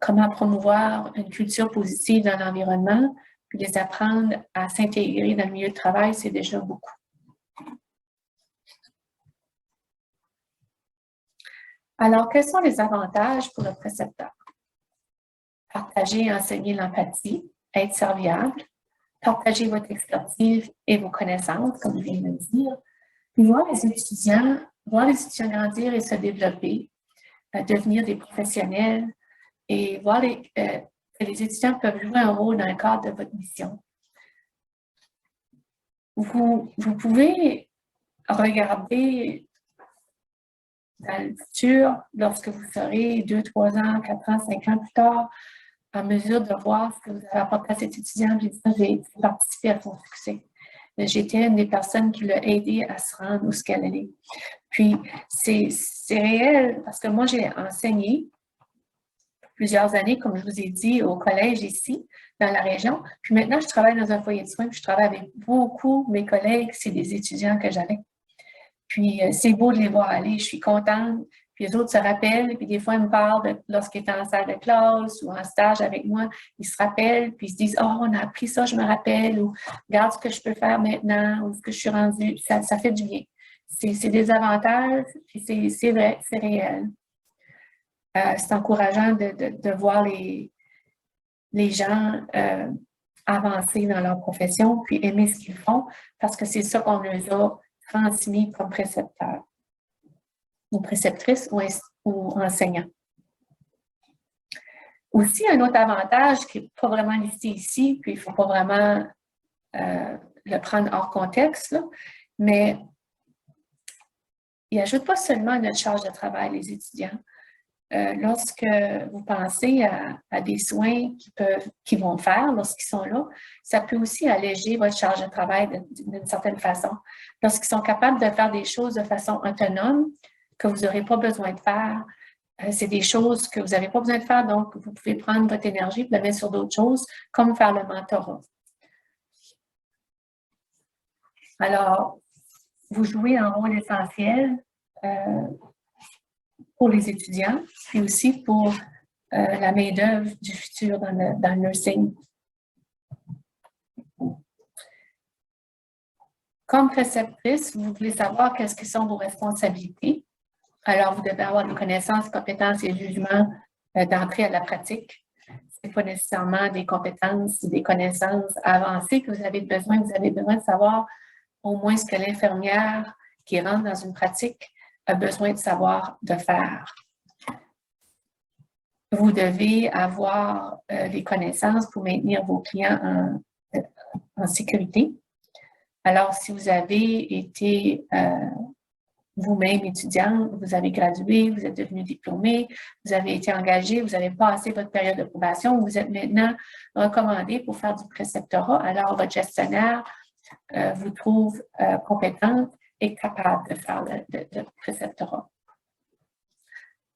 comment promouvoir une culture positive dans l'environnement, puis les apprendre à s'intégrer dans le milieu de travail, c'est déjà beaucoup. Alors, quels sont les avantages pour le précepteur? Partager et enseigner l'empathie, être serviable, partager votre expertise et vos connaissances, comme je viens de le dire, puis voir les étudiants grandir et se développer, devenir des professionnels et voir que les étudiants peuvent jouer un rôle dans le cadre de votre mission. Vous pouvez regarder dans le futur, lorsque vous serez 2, 3 ans, 4 ans, 5 ans plus tard, en mesure de voir ce que vous avez apporté à cet étudiant, puis de dire, j'ai participé à son succès. J'étais une des personnes qui l'a aidé à se rendre où ce qu'elle allait. Puis, c'est réel, parce que moi, j'ai enseigné plusieurs années, comme je vous ai dit, au collège ici, dans la région. Puis maintenant, je travaille dans un foyer de soins, puis je travaille avec beaucoup de mes collègues, c'est des étudiants que j'avais. Puis c'est beau de les voir aller, je suis contente. Puis les autres se rappellent, puis des fois, ils me parlent lorsqu'ils étaient en salle de classe ou en stage avec moi, ils se rappellent, puis ils se disent « Oh, on a appris ça, je me rappelle » ou « Regarde ce que je peux faire maintenant » ou « ce que je suis rendue ». Ça fait du bien. C'est des avantages, puis c'est vrai, c'est réel. C'est encourageant de voir les gens avancer dans leur profession, puis aimer ce qu'ils font, parce que c'est ça qu'on leur a transmis comme précepteurs, ou préceptrices ou enseignants. Aussi, un autre avantage qui n'est pas vraiment listé ici, puis il ne faut pas vraiment le prendre hors contexte, là, mais il n'ajoute pas seulement à notre charge de travail, les étudiants. Lorsque vous pensez à des soins qu'ils vont faire lorsqu'ils sont là, ça peut aussi alléger votre charge de travail d'une certaine façon. Lorsqu'ils sont capables de faire des choses de façon autonome, que vous n'aurez pas besoin de faire, c'est des choses que vous n'avez pas besoin de faire, donc vous pouvez prendre votre énergie et la mettre sur d'autres choses, comme faire le mentorat. Alors, vous jouez un rôle essentiel pour les étudiants, puis aussi pour la main-d'œuvre du futur dans le nursing. Comme préceptrice, vous voulez savoir qu'est-ce que sont vos responsabilités. Alors, vous devez avoir des connaissances, compétences et jugements d'entrée à la pratique. Ce n'est pas nécessairement des compétences ou des connaissances avancées que vous avez besoin. Vous avez besoin de savoir au moins ce que l'infirmière qui rentre dans une pratique a besoin de savoir de faire. Vous devez avoir les connaissances pour maintenir vos clients en sécurité. Alors, si vous avez été vous-même étudiant, vous avez gradué, vous êtes devenu diplômé, vous avez été engagé, vous avez passé votre période de probation, vous êtes maintenant recommandé pour faire du préceptorat, alors votre gestionnaire vous trouve compétente et capable de faire le préceptorat.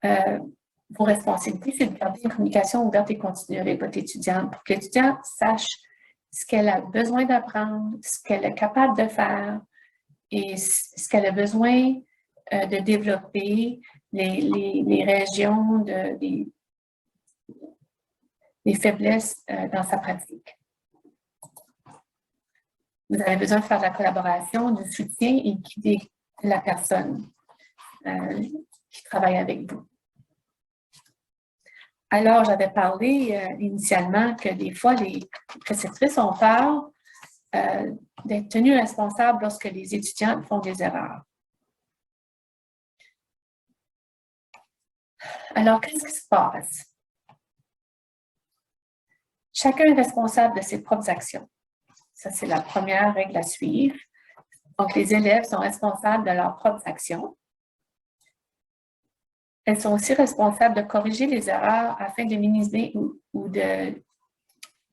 Vos responsabilités, c'est de garder une communication ouverte et continue avec votre étudiante pour que l'étudiante sache ce qu'elle a besoin d'apprendre, ce qu'elle est capable de faire et ce qu'elle a besoin de développer, les régions, les faiblesses dans sa pratique. Vous avez besoin de faire de la collaboration, du soutien et guider la personne qui travaille avec vous. Alors, j'avais parlé initialement que des fois, les préceptrices ont peur d'être tenues responsables lorsque les étudiants font des erreurs. Alors, qu'est-ce qui se passe? Chacun est responsable de ses propres actions. Ça, c'est la première règle à suivre. Donc, les élèves sont responsables de leurs propres actions. Elles sont aussi responsables de corriger les erreurs afin de minimiser ou de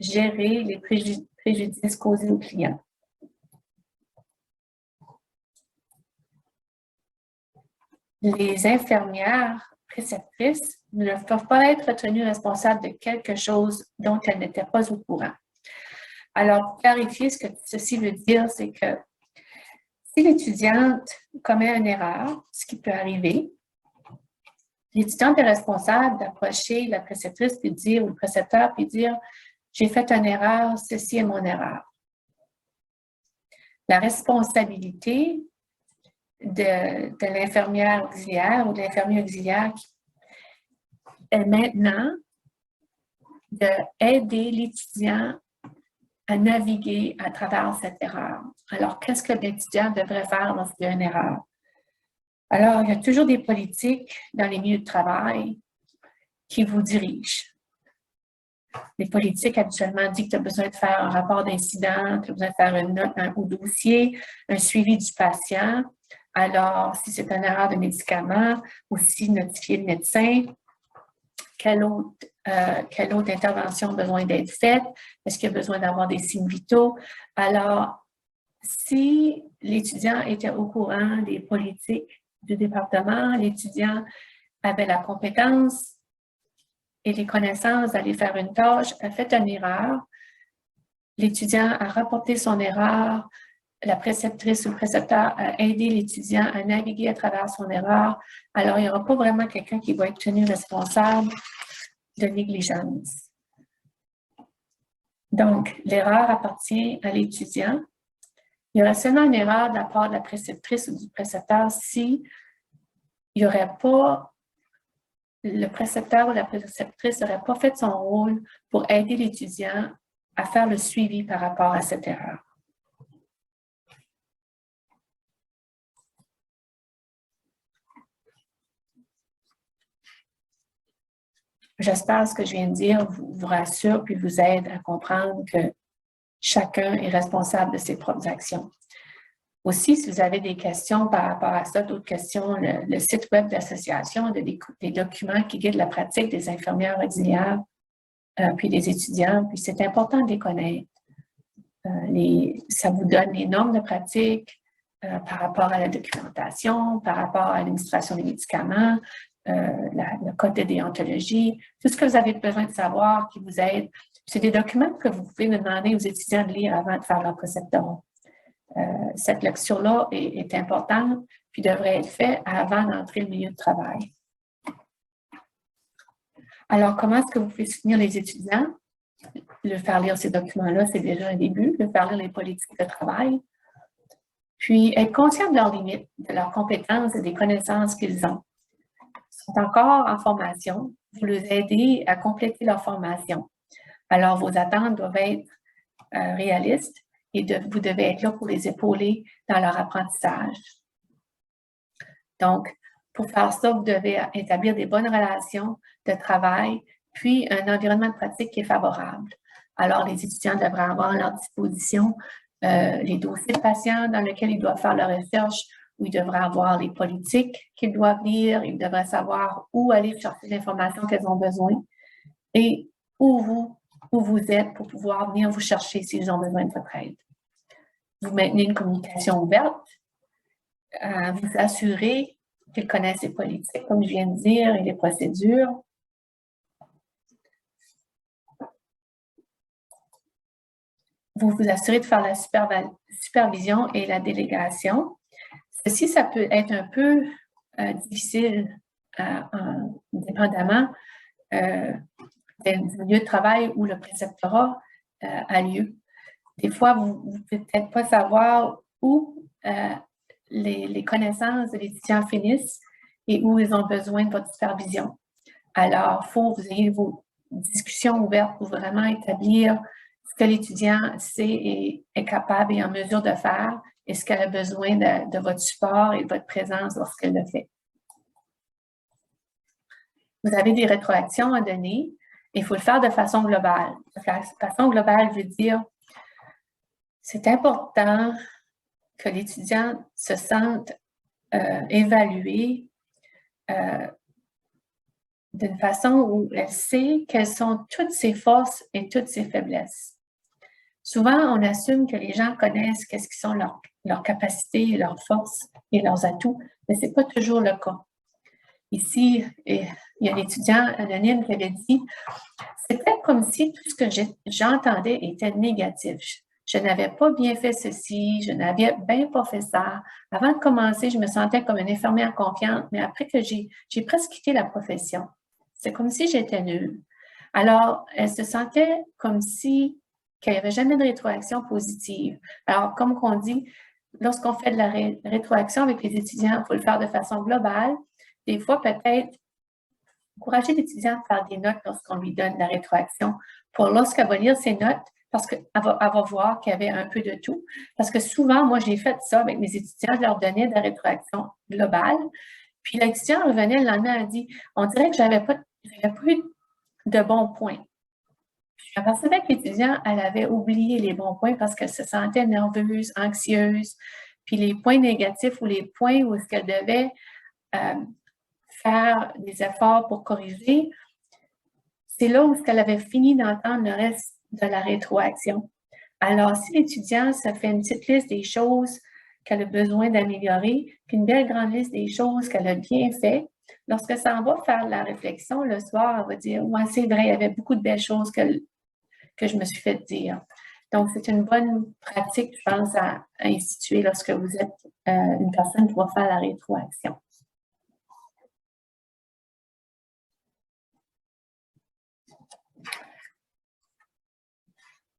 gérer les préjudices causés aux clients. Les infirmières préceptrices ne peuvent pas être tenues responsables de quelque chose dont elles n'étaient pas au courant. Alors, pour clarifier ce que ceci veut dire, c'est que si l'étudiante commet une erreur, ce qui peut arriver, l'étudiante est responsable d'approcher la préceptrice puis dire, ou le précepteur, puis dire « J'ai fait une erreur, ceci est mon erreur ». La responsabilité de l'infirmière auxiliaire ou de l'infirmier auxiliaire est maintenant d'aider l'étudiant à naviguer à travers cette erreur. Alors, qu'est-ce que l'étudiant devrait faire lorsqu'il y a une erreur? Alors, il y a toujours des politiques dans les milieux de travail qui vous dirigent. Les politiques habituellement disent que tu as besoin de faire un rapport d'incident, tu as besoin de faire une note au dossier, un suivi du patient. Alors, si c'est une erreur de médicament, aussi notifier le médecin. Quelle autre intervention a besoin d'être faite? Est-ce qu'il y a besoin d'avoir des signes vitaux? Alors, si l'étudiant était au courant des politiques du département, l'étudiant avait la compétence et les connaissances d'aller faire une tâche, a fait une erreur, l'étudiant a rapporté son erreur, la préceptrice ou le précepteur a aidé l'étudiant à naviguer à travers son erreur, alors il n'y aura pas vraiment quelqu'un qui va être tenu responsable de négligence. Donc, l'erreur appartient à l'étudiant. Il y aurait seulement une erreur de la part de la préceptrice ou du précepteur si il n'y aurait pas, le précepteur ou la préceptrice n'aurait pas fait son rôle pour aider l'étudiant à faire le suivi par rapport à cette erreur. J'espère que ce que je viens de dire vous rassure puis vous aide à comprendre que chacun est responsable de ses propres actions. Aussi, si vous avez des questions par rapport à ça, d'autres questions, le site web de l'association a des documents qui guident la pratique des infirmières auxiliaires puis des étudiants, puis c'est important de les connaître. Ça vous donne les normes de pratique par rapport à la documentation, par rapport à l'administration des médicaments, le code de déontologie, tout ce que vous avez besoin de savoir qui vous aide. C'est des documents que vous pouvez demander aux étudiants de lire avant de faire leur préceptorat. Cette lecture-là est importante, puis devrait être faite avant d'entrer au milieu de travail. Alors, comment est-ce que vous pouvez soutenir les étudiants? Le faire lire ces documents-là, c'est déjà un début. Le faire lire les politiques de travail. Puis, être conscient de leurs limites, de leurs compétences et des connaissances qu'ils ont. Ils sont encore en formation. Vous les aidez à compléter leur formation. Alors, vos attentes doivent être réalistes et vous devez être là pour les épauler dans leur apprentissage. Donc, pour faire ça, vous devez établir des bonnes relations de travail, puis un environnement de pratique qui est favorable. Alors, les étudiants devraient avoir à leur disposition les dossiers de patients dans lesquels ils doivent faire leur recherche, où ils devraient avoir les politiques qu'ils doivent lire, ils devraient savoir où aller chercher l'information qu'elles ont besoin et où vous êtes pour pouvoir venir vous chercher s'ils ont besoin de votre aide. Vous maintenez une communication ouverte, vous assurez qu'ils connaissent les politiques, comme je viens de dire, et les procédures. Vous vous assurez de faire la supervision et la délégation. Ceci, ça peut être un peu difficile, dépendamment du lieu de travail où le préceptorat a lieu. Des fois, vous ne pouvez peut-être pas savoir où les connaissances de l'étudiant finissent et où ils ont besoin de votre supervision. Alors, il faut que vous ayez vos discussions ouvertes pour vraiment établir ce que l'étudiant sait et est capable et en mesure de faire et ce qu'elle a besoin de votre support et de votre présence lorsqu'elle le fait. Vous avez des rétroactions à donner et il faut le faire de façon globale. La façon globale veut dire c'est important que l'étudiant se sente évalué d'une façon où elle sait quelles sont toutes ses forces et toutes ses faiblesses. Souvent, on assume que les gens connaissent qu'est-ce qui sont leurs capacités, leurs forces et leurs atouts, mais ce n'est pas toujours le cas. Ici, il y a un étudiant anonyme qui avait dit « C'était comme si tout ce que j'entendais était négatif. Je n'avais pas bien fait ceci, je n'avais bien pas fait ça. Avant de commencer, je me sentais comme une infirmière confiante, mais après que j'ai presque quitté la profession. C'est comme si j'étais nulle. » Alors, elle se sentait comme si qu'il n'y avait jamais de rétroaction positive. Alors, comme on dit, lorsqu'on fait de la rétroaction avec les étudiants, il faut le faire de façon globale. Des fois, peut-être, encourager l'étudiant à faire des notes lorsqu'on lui donne la rétroaction pour lorsqu'elle va lire ses notes, parce qu'elle va voir qu'il y avait un peu de tout. Parce que souvent, moi, j'ai fait ça avec mes étudiants, je leur donnais de la rétroaction globale. Puis l'étudiant revenait le lendemain, elle dit « On dirait que je n'avais pas eu de bons points. » Je m'apercevais que l'étudiant, elle avait oublié les bons points parce qu'elle se sentait nerveuse, anxieuse. Puis les points négatifs ou les points où est-ce qu'elle devait faire des efforts pour corriger, c'est là où elle avait fini d'entendre le reste de la rétroaction. Alors, si l'étudiant se fait une petite liste des choses qu'elle a besoin d'améliorer, puis une belle grande liste des choses qu'elle a bien fait, lorsque ça en va faire la réflexion le soir, elle va dire « Ouais, c'est vrai, il y avait beaucoup de belles choses que je me suis fait dire. » Donc, c'est une bonne pratique, je pense, à instituer lorsque vous êtes une personne qui va faire la rétroaction.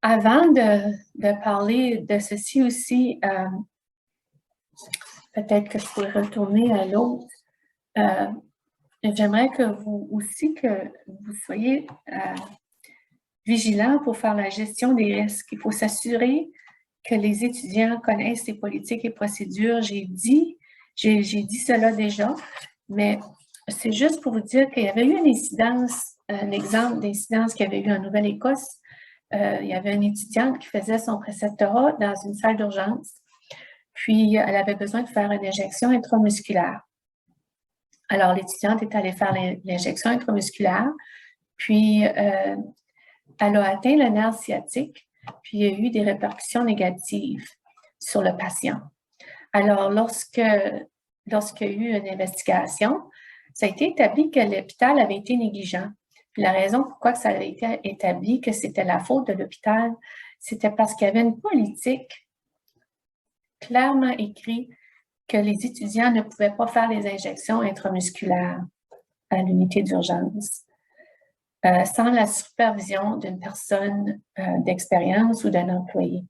Avant de parler de ceci aussi, peut-être que je pourrais retourner à l'autre. J'aimerais que vous soyez vigilants pour faire la gestion des risques. Il faut s'assurer que les étudiants connaissent les politiques et procédures. J'ai dit cela déjà, mais c'est juste pour vous dire qu'il y avait eu une incidence, un exemple d'incidence qu'il y avait eu en Nouvelle-Écosse. Il y avait une étudiante qui faisait son préceptorat dans une salle d'urgence, puis elle avait besoin de faire une injection intramusculaire. Alors, l'étudiante est allée faire l'injection intramusculaire, puis elle a atteint le nerf sciatique, puis il y a eu des répercussions négatives sur le patient. Alors, lorsqu'il y a eu une investigation, ça a été établi que l'hôpital avait été négligent. Puis la raison pourquoi ça avait été établi que c'était la faute de l'hôpital, c'était parce qu'il y avait une politique clairement écrite que les étudiants ne pouvaient pas faire les injections intramusculaires à l'unité d'urgence sans la supervision d'une personne d'expérience ou d'un employé.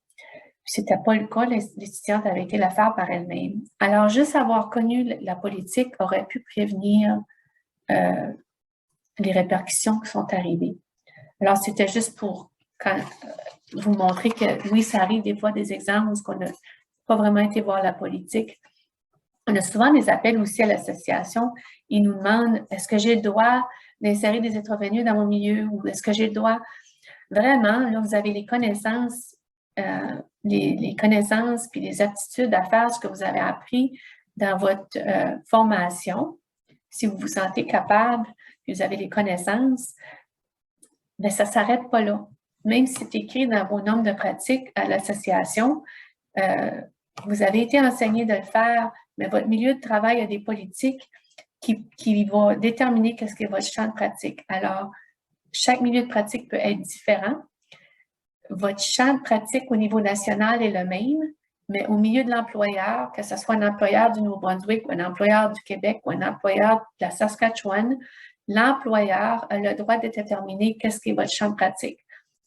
Ce n'était pas le cas, l'étudiante avait été la faire par elle-même. Alors, juste avoir connu la politique aurait pu prévenir les répercussions qui sont arrivées. Alors, c'était juste pour vous montrer que oui, ça arrive des fois des exemples où on n'a pas vraiment été voir la politique. On a souvent des appels aussi à l'association. Ils nous demandent, est-ce que j'ai le droit d'insérer des intervenus dans mon milieu ou est-ce que j'ai le droit? Vraiment, là, vous avez les connaissances, les connaissances puis les aptitudes à faire ce que vous avez appris dans votre formation. Si vous vous sentez capable, puis vous avez les connaissances, bien, ça ne s'arrête pas là. Même si c'est écrit dans vos normes de pratique à l'association, vous avez été enseigné de le faire, mais votre milieu de travail a des politiques qui vont déterminer qu'est-ce que votre champ de pratique. Alors, chaque milieu de pratique peut être différent. Votre champ de pratique au niveau national est le même, mais au milieu de l'employeur, que ce soit un employeur du Nouveau-Brunswick, ou un employeur du Québec, ou un employeur de la Saskatchewan, l'employeur a le droit de déterminer qu'est-ce qui est votre champ de pratique.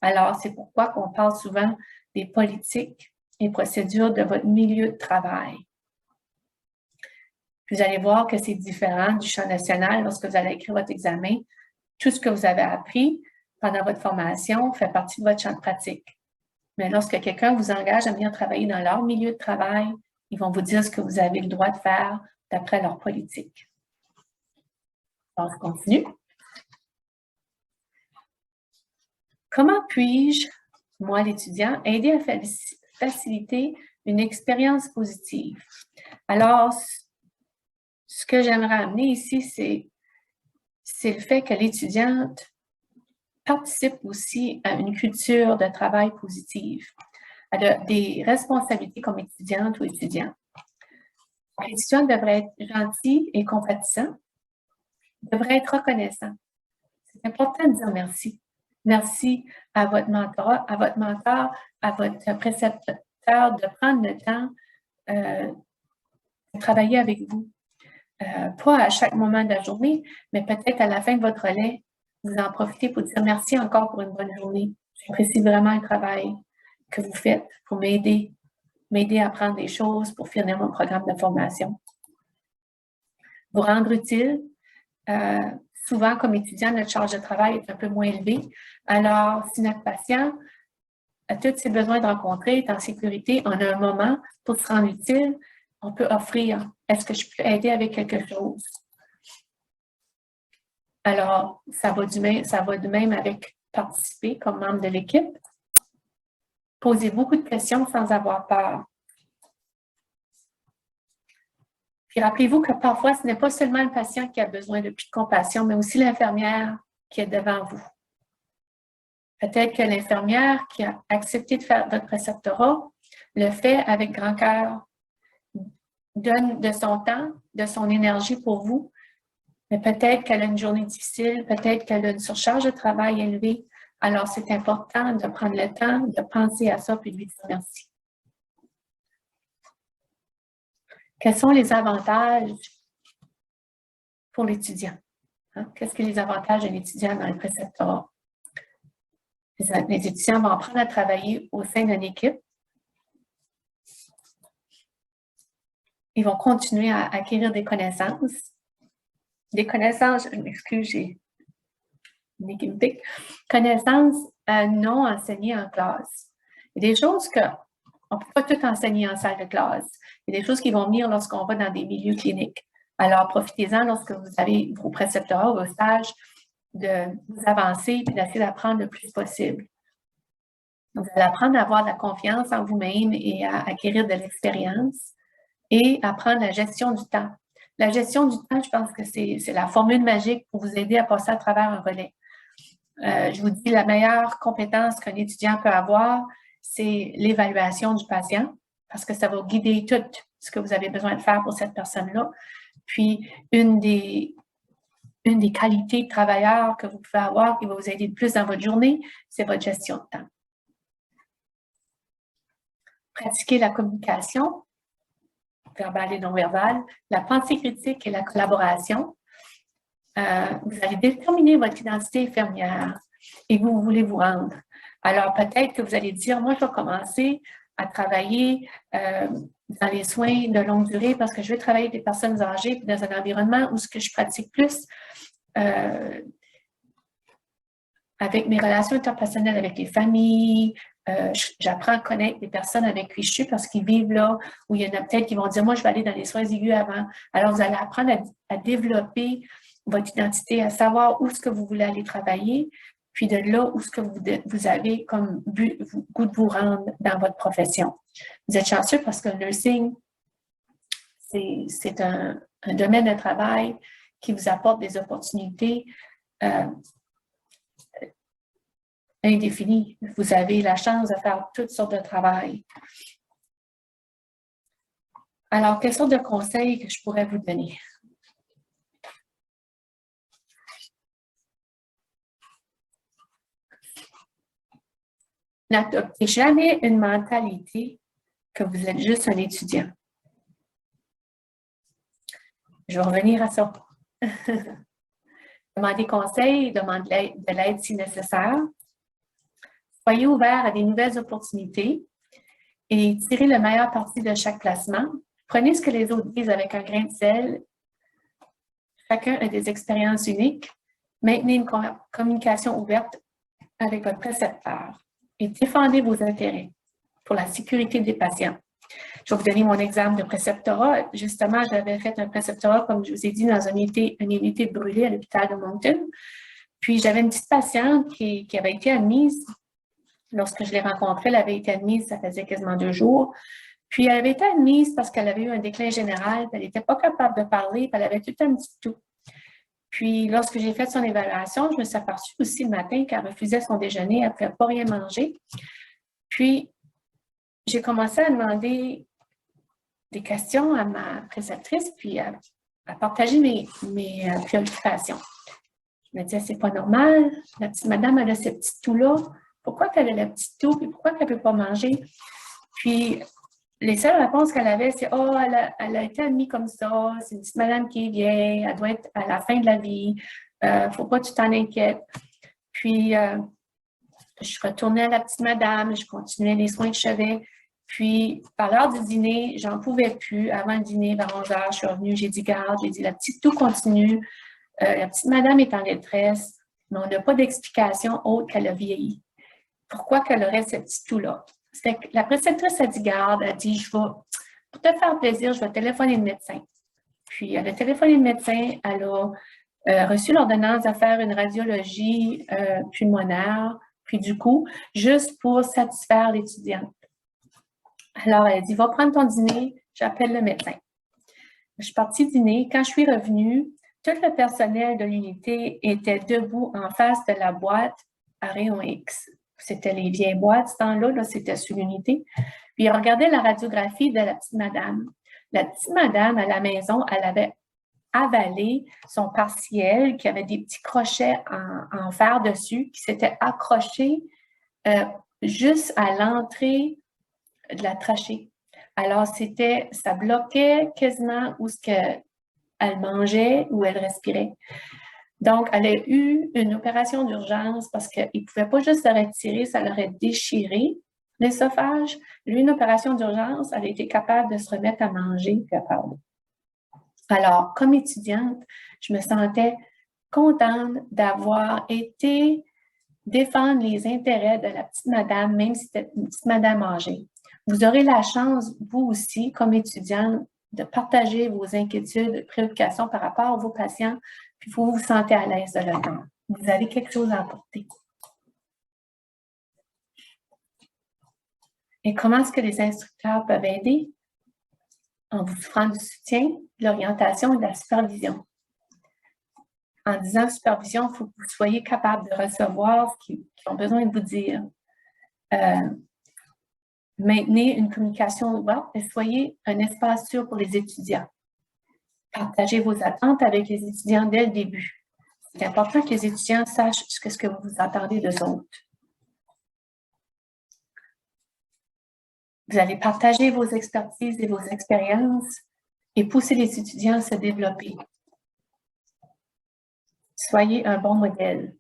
Alors, c'est pourquoi on parle souvent des politiques et procédures de votre milieu de travail. Vous allez voir que c'est différent du champ national lorsque vous allez écrire votre examen. Tout ce que vous avez appris pendant votre formation fait partie de votre champ de pratique. Mais lorsque quelqu'un vous engage à venir travailler dans leur milieu de travail, ils vont vous dire ce que vous avez le droit de faire d'après leur politique. On continue. Comment puis-je, moi l'étudiant, aider à faciliter une expérience positive? Alors, ce que j'aimerais amener ici, c'est le fait que l'étudiante participe aussi à une culture de travail positive. Elle a des responsabilités comme étudiante ou étudiant. L'étudiant devrait être gentil et compatissant, devrait être reconnaissant. C'est important de dire merci. Merci à votre mentor, à votre précepteur de prendre le temps de travailler avec vous. Pas à chaque moment de la journée, mais peut-être à la fin de votre relais, vous en profitez pour dire merci encore pour une bonne journée. J'apprécie vraiment le travail que vous faites pour m'aider à apprendre des choses pour finir mon programme de formation. Vous rendre utile. Souvent, comme étudiant, notre charge de travail est un peu moins élevée. Alors, si notre patient a tous ses besoins de rencontrer, est en sécurité, on a un moment pour se rendre utile, on peut offrir. Est-ce que je peux aider avec quelque chose? Alors, ça va de même avec participer comme membre de l'équipe. Posez beaucoup de questions sans avoir peur. Puis rappelez-vous que parfois, ce n'est pas seulement le patient qui a besoin de plus de compassion, mais aussi l'infirmière qui est devant vous. Peut-être que l'infirmière qui a accepté de faire votre préceptorat le fait avec grand cœur, donne de son temps, de son énergie pour vous, mais peut-être qu'elle a une journée difficile, peut-être qu'elle a une surcharge de travail élevée. Alors, c'est important de prendre le temps de penser à ça puis de lui dire merci. Quels sont les avantages pour l'étudiant? Hein? Qu'est-ce que les avantages d'un étudiant dans le préceptorat? Les étudiants vont apprendre à travailler au sein d'une équipe. Ils vont continuer à acquérir des connaissances. Des connaissances, j'ai une équipe, connaissances non enseignées en classe. Il y a des choses qu'on ne peut pas tout enseigner en salle de classe. Il y a des choses qui vont venir lorsqu'on va dans des milieux cliniques. Alors, profitez-en lorsque vous avez vos préceptorats, vos stages, de vous avancer et d'essayer d'apprendre le plus possible. Donc, vous allez apprendre à avoir de la confiance en vous-même et à acquérir de l'expérience et apprendre la gestion du temps. La gestion du temps, je pense que c'est la formule magique pour vous aider à passer à travers un relais. Je vous dis, la meilleure compétence qu'un étudiant peut avoir, c'est l'évaluation du patient, parce que ça va guider tout ce que vous avez besoin de faire pour cette personne-là. Puis, une des qualités de travailleur que vous pouvez avoir qui va vous aider le plus dans votre journée, c'est votre gestion de temps. Pratiquer la communication, verbale et non verbale, la pensée critique et la collaboration. Vous allez déterminer votre identité infirmière et vous voulez vous rendre. Alors, peut-être que vous allez dire, moi, je vais commencer à travailler dans les soins de longue durée parce que je veux travailler avec des personnes âgées dans un environnement où ce que je pratique plus avec mes relations interpersonnelles avec les familles. J'apprends à connaître les personnes avec qui je suis parce qu'ils vivent là, où il y en a peut-être qui vont dire, moi, je vais aller dans les soins aigus avant. Alors, vous allez apprendre à développer votre identité, à savoir où est-ce que vous voulez aller travailler, puis de là, où est-ce que vous avez comme goût de vous rendre dans votre profession. Vous êtes chanceux parce que le nursing, c'est un domaine de travail qui vous apporte des opportunités indéfinies. Vous avez la chance de faire toutes sortes de travail. Alors, quelles sortes de conseils que je pourrais vous donner? N'adoptez jamais une mentalité que vous êtes juste un étudiant. Je vais revenir à ça. Demandez conseil, demandez de l'aide si nécessaire. Soyez ouvert à des nouvelles opportunités et tirez le meilleur parti de chaque placement. Prenez ce que les autres disent avec un grain de sel. Chacun a des expériences uniques. Maintenez une communication ouverte avec votre précepteur et défendez vos intérêts pour la sécurité des patients. Je vais vous donner mon exemple de préceptorat. Justement, j'avais fait un préceptorat, comme je vous ai dit, dans une unité brûlée à l'hôpital de Moncton. Puis, j'avais une petite patiente qui avait été admise. Lorsque je l'ai rencontrée, elle avait été admise, ça faisait quasiment 2 jours. Puis, elle avait été admise parce qu'elle avait eu un déclin général, elle n'était pas capable de parler, puis elle avait tout un petit tout. Puis, lorsque j'ai fait son évaluation, je me suis aperçue aussi le matin qu'elle refusait son déjeuner, elle ne pouvait pas rien manger. Puis, j'ai commencé à demander des questions à ma préceptrice, puis à partager mes préoccupations. Je me disais, c'est pas normal, la petite madame, elle a ce petit tout-là. Pourquoi qu'elle a le petit tout, puis pourquoi qu'elle ne peut pas manger? Puis, les seules réponses qu'elle avait, c'est « Oh, elle a été admise comme ça, c'est une petite madame qui est vieille, elle doit être à la fin de la vie, faut pas que tu t'en inquiètes. » Puis, je retournais à la petite madame, je continuais les soins de chevet. Puis, par l'heure du dîner, j'en pouvais plus. Avant le dîner, vers 11h, je suis revenue, j'ai dit « Garde, j'ai dit, la petite tout continue. La petite madame est en détresse, mais on n'a pas d'explication autre qu'elle a vieilli. Pourquoi qu'elle aurait ce petit tout-là? » La préceptrice a dit « Garde, elle dit, je vais, pour te faire plaisir, je vais téléphoner le médecin. » Puis, elle a téléphoné le médecin, elle a reçu l'ordonnance de faire une radiologie pulmonaire, puis du coup, juste pour satisfaire l'étudiante. Alors, elle a dit, va prendre ton dîner, j'appelle le médecin. Je suis partie dîner. Quand je suis revenue, tout le personnel de l'unité était debout en face de la boîte à rayon X. C'était les vieilles boîtes, ce temps-là, là, c'était sur l'unité. Puis, ils regardaient la radiographie de la petite madame. La petite madame, à la maison, elle avait avalé son partiel qui avait des petits crochets en fer dessus qui s'étaient accrochés juste à l'entrée de la trachée. Alors, ça bloquait quasiment où ce qu'elle mangeait, où elle respirait. Donc, elle a eu une opération d'urgence parce qu'il ne pouvait pas juste se retirer, ça l'aurait déchiré l'œsophage. Une opération d'urgence, elle a été capable de se remettre à manger et à parler. Alors, comme étudiante, je me sentais contente d'avoir été défendre les intérêts de la petite madame, même si c'était une petite madame âgée. Vous aurez la chance, vous aussi, comme étudiante, de partager vos inquiétudes, préoccupations par rapport à vos patients, puis vous vous sentez à l'aise de le faire. Vous avez quelque chose à apporter. Et comment est-ce que les instructeurs peuvent aider? En vous offrant du soutien, de l'orientation et de la supervision. En disant supervision, il faut que vous soyez capable de recevoir ce qu'ils ont besoin de vous dire. Maintenez une communication ouverte et soyez un espace sûr pour les étudiants. Partagez vos attentes avec les étudiants dès le début. C'est important que les étudiants sachent ce que vous attendez d'eux autres. Vous allez partager vos expertises et vos expériences et pousser les étudiants à se développer. Soyez un bon modèle.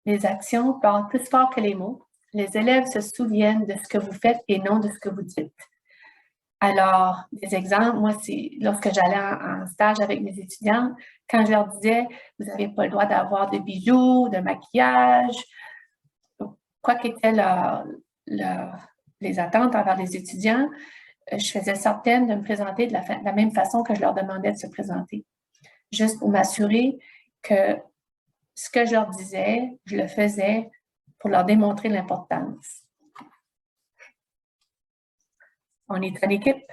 Les actions parlent plus fort que les mots. les élèves se souviennent de ce que vous faites et non de ce que vous dites. Alors, des exemples, moi, c'est lorsque j'allais en stage avec mes étudiants, quand je leur disais, vous n'avez pas le droit d'avoir de bijoux, de maquillage, quoi qu'étaient les attentes envers les étudiants, je faisais certaine de me présenter de la même façon que je leur demandais de se présenter, juste pour m'assurer que ce que je leur disais, je le faisais pour leur démontrer l'importance. On est en équipe,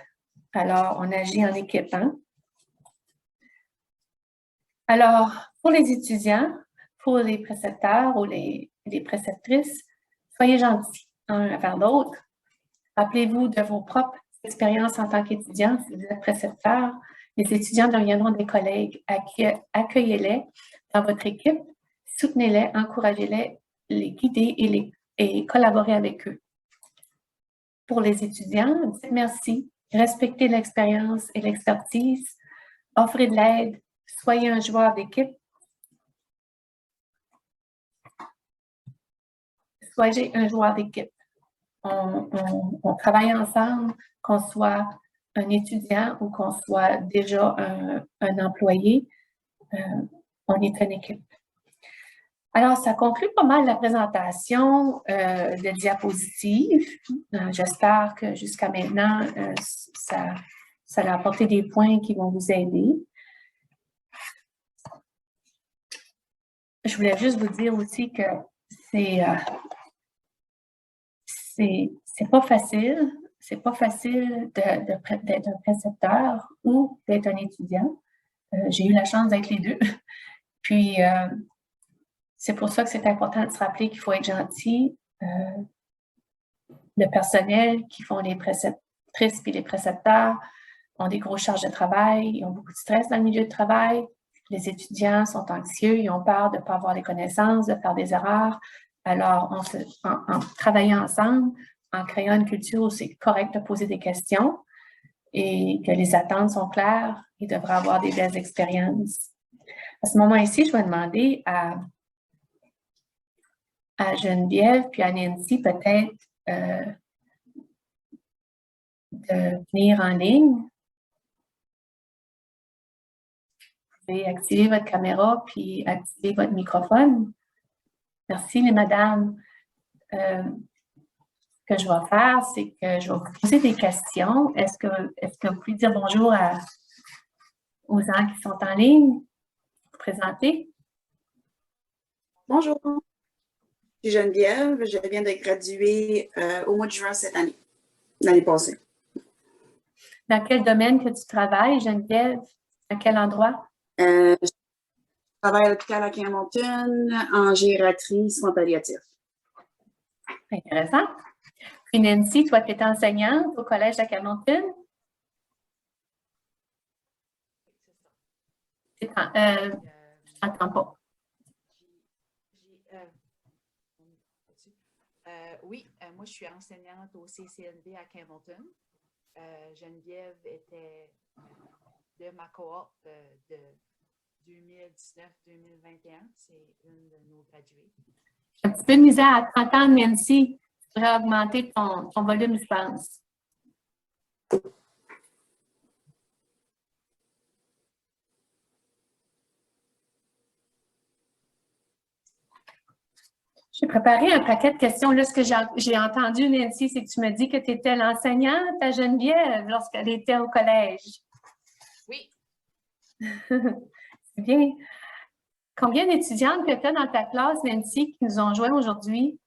alors on agit en équipe. Hein? Alors, pour les étudiants, pour les précepteurs ou les préceptrices, soyez gentils un envers l'autre. Rappelez-vous de vos propres expériences en tant qu'étudiant. Si vous êtes précepteur, les étudiants deviendront des collègues. Accueillez-les dans votre équipe, soutenez-les, encouragez-les, les guidez et collaborez avec eux. Pour les étudiants, dites merci, respectez l'expérience et l'expertise, offrez de l'aide, soyez un joueur d'équipe. Soyez un joueur d'équipe. On travaille ensemble, qu'on soit un étudiant ou qu'on soit déjà un employé, on est une équipe. Alors, ça conclut pas mal la présentation de diapositives. J'espère que jusqu'à maintenant, ça a apporté des points qui vont vous aider. Je voulais juste vous dire aussi que c'est pas facile. C'est pas facile d'être un précepteur ou d'être un étudiant. J'ai eu la chance d'être les deux. Puis, c'est pour ça que c'est important de se rappeler qu'il faut être gentil. Le personnel qui font les préceptrices et les précepteurs ont des grosses charges de travail, ils ont beaucoup de stress dans le milieu de travail. Les étudiants sont anxieux, ils ont peur de ne pas avoir les connaissances, de faire des erreurs. Alors, en travaillant ensemble, en créant une culture où c'est correct de poser des questions et que les attentes sont claires, ils devraient avoir des belles expériences. À ce moment-ci, je vais demander à Geneviève puis à Nancy peut-être de venir en ligne. Vous pouvez activer votre caméra puis activer votre microphone. Merci les madames. Ce que je vais faire, c'est que je vais vous poser des questions. Est-ce que vous pouvez dire bonjour aux gens qui sont en ligne? Vous présenter? Bonjour, je suis Geneviève. Je viens de graduer au mois de juin cette année, l'année passée. Dans quel domaine que tu travailles, Geneviève? À quel endroit? Je travaille à l'hôpital à Campbellton en gériatrie soins palliatifs. Intéressant. Puis Nancy, toi, tu es enseignante au Collège à Campbellton? Je ne t'entends pas. Oui, moi, je suis enseignante au CCNB à Campbellton. Geneviève était de ma cohorte de 2019-2021. C'est une de nos graduées. Un petit peu de misère à t'entendre, Nancy. Tu pourrais augmenter ton volume, je pense. J'ai préparé un paquet de questions. Là, ce que j'ai entendu, Nancy, c'est que tu me dis que tu étais l'enseignante à Geneviève lorsqu'elle était au collège. Oui. C'est bien. Combien d'étudiantes que tu as dans ta classe, Nancy, qui nous ont joints aujourd'hui?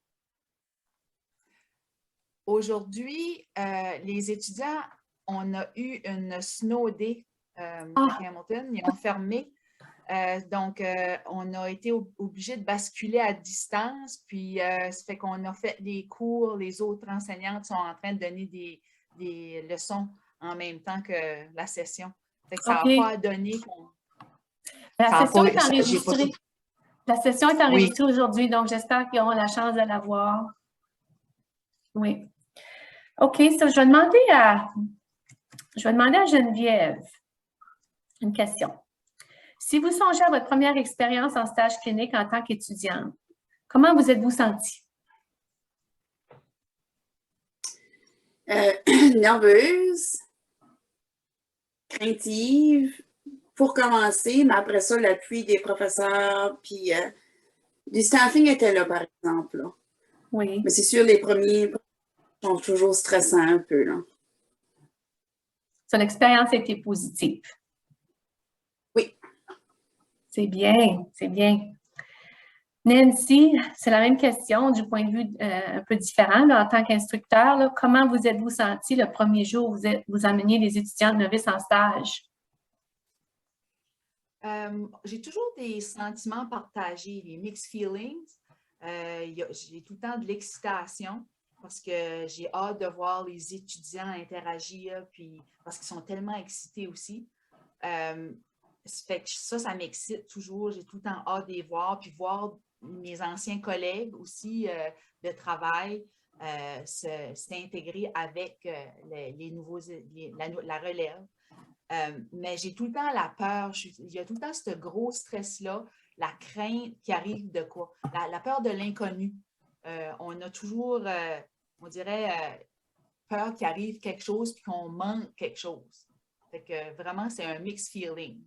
Aujourd'hui, les étudiants, on a eu une snow day à Campbellton. Ils ont fermé. Donc, on a été obligé de basculer à distance, puis ça fait qu'on a fait des cours, les autres enseignantes sont en train de donner des leçons en même temps que la session. Fait que ça n'a pas donné qu'on... La session est enregistrée. La session est enregistrée aujourd'hui, donc j'espère qu'ils auront la chance de la voir. Oui. OK, so je vais demander à Geneviève une question. Si vous songez à votre première expérience en stage clinique en tant qu'étudiante, comment vous êtes-vous sentie? Nerveuse, craintive, pour commencer, mais après ça, l'appui des professeurs, puis du staffing était là, par exemple. Là. Oui. Mais c'est sûr, les premiers sont toujours stressants un peu. Là. Son expérience a été positive. Oui. C'est bien, c'est bien. Nancy, c'est la même question du point de vue un peu différent. Là, en tant qu'instructeur, là, comment vous êtes-vous senti le premier jour où vous ameniez les étudiants novices en stage? J'ai toujours des sentiments partagés, des mixed feelings. J'ai tout le temps de l'excitation parce que j'ai hâte de voir les étudiants interagir, puis parce qu'ils sont tellement excités aussi. Fait que ça m'excite toujours. J'ai tout le temps hâte de les voir, puis voir mes anciens collègues aussi de travail s'intégrer avec les nouveaux, la relève. Mais j'ai tout le temps la peur, il y a tout le temps ce gros stress-là, la crainte qui arrive de quoi? La peur de l'inconnu. On a toujours, on dirait, peur qu'il arrive quelque chose puis qu'on manque quelque chose. Fait que vraiment, c'est un mixed feeling.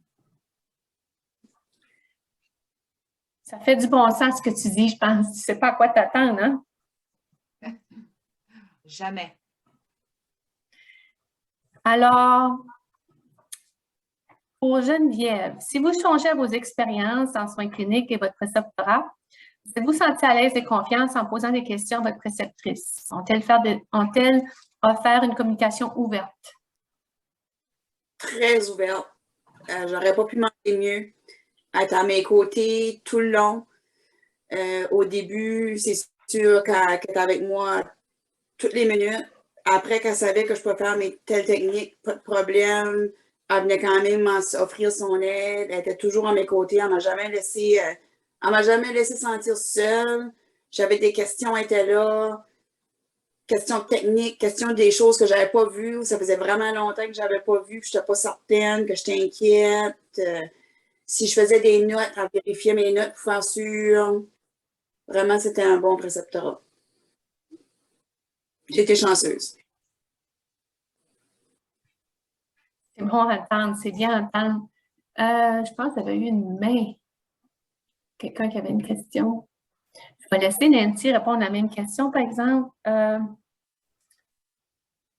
Ça fait du bon sens ce que tu dis, je pense. Tu ne sais pas à quoi t'attendre, hein? Jamais. Alors, pour Geneviève, si vous changez à vos expériences en soins cliniques et votre préceptorat, êtes-vous senti à l'aise et confiance en posant des questions à votre préceptrice? Ont-elles offert une communication ouverte? Très ouverte. J'aurais pas pu demander mieux. Être à mes côtés tout le long. Au début, c'est sûr qu'elle était avec moi toutes les minutes. Après qu'elle savait que je pouvais faire mes telles techniques, pas de problème. Elle venait quand même m'offrir son aide. Elle était toujours à mes côtés. Elle m'a jamais laissé sentir seule. J'avais des questions, elle était là. Questions techniques, questions des choses que j'avais pas vues. Ça faisait vraiment longtemps que j'avais pas vu, que je n'étais pas certaine, que j'étais inquiète. Si je faisais des notes, elle vérifiait mes notes pour faire sûr. Vraiment, c'était un bon préceptorat. J'étais chanceuse. C'est bon à entendre, c'est bien à entendre. Je pense qu'il y avait eu une main. Quelqu'un qui avait une question. Je vais laisser Nancy répondre à la même question, par exemple.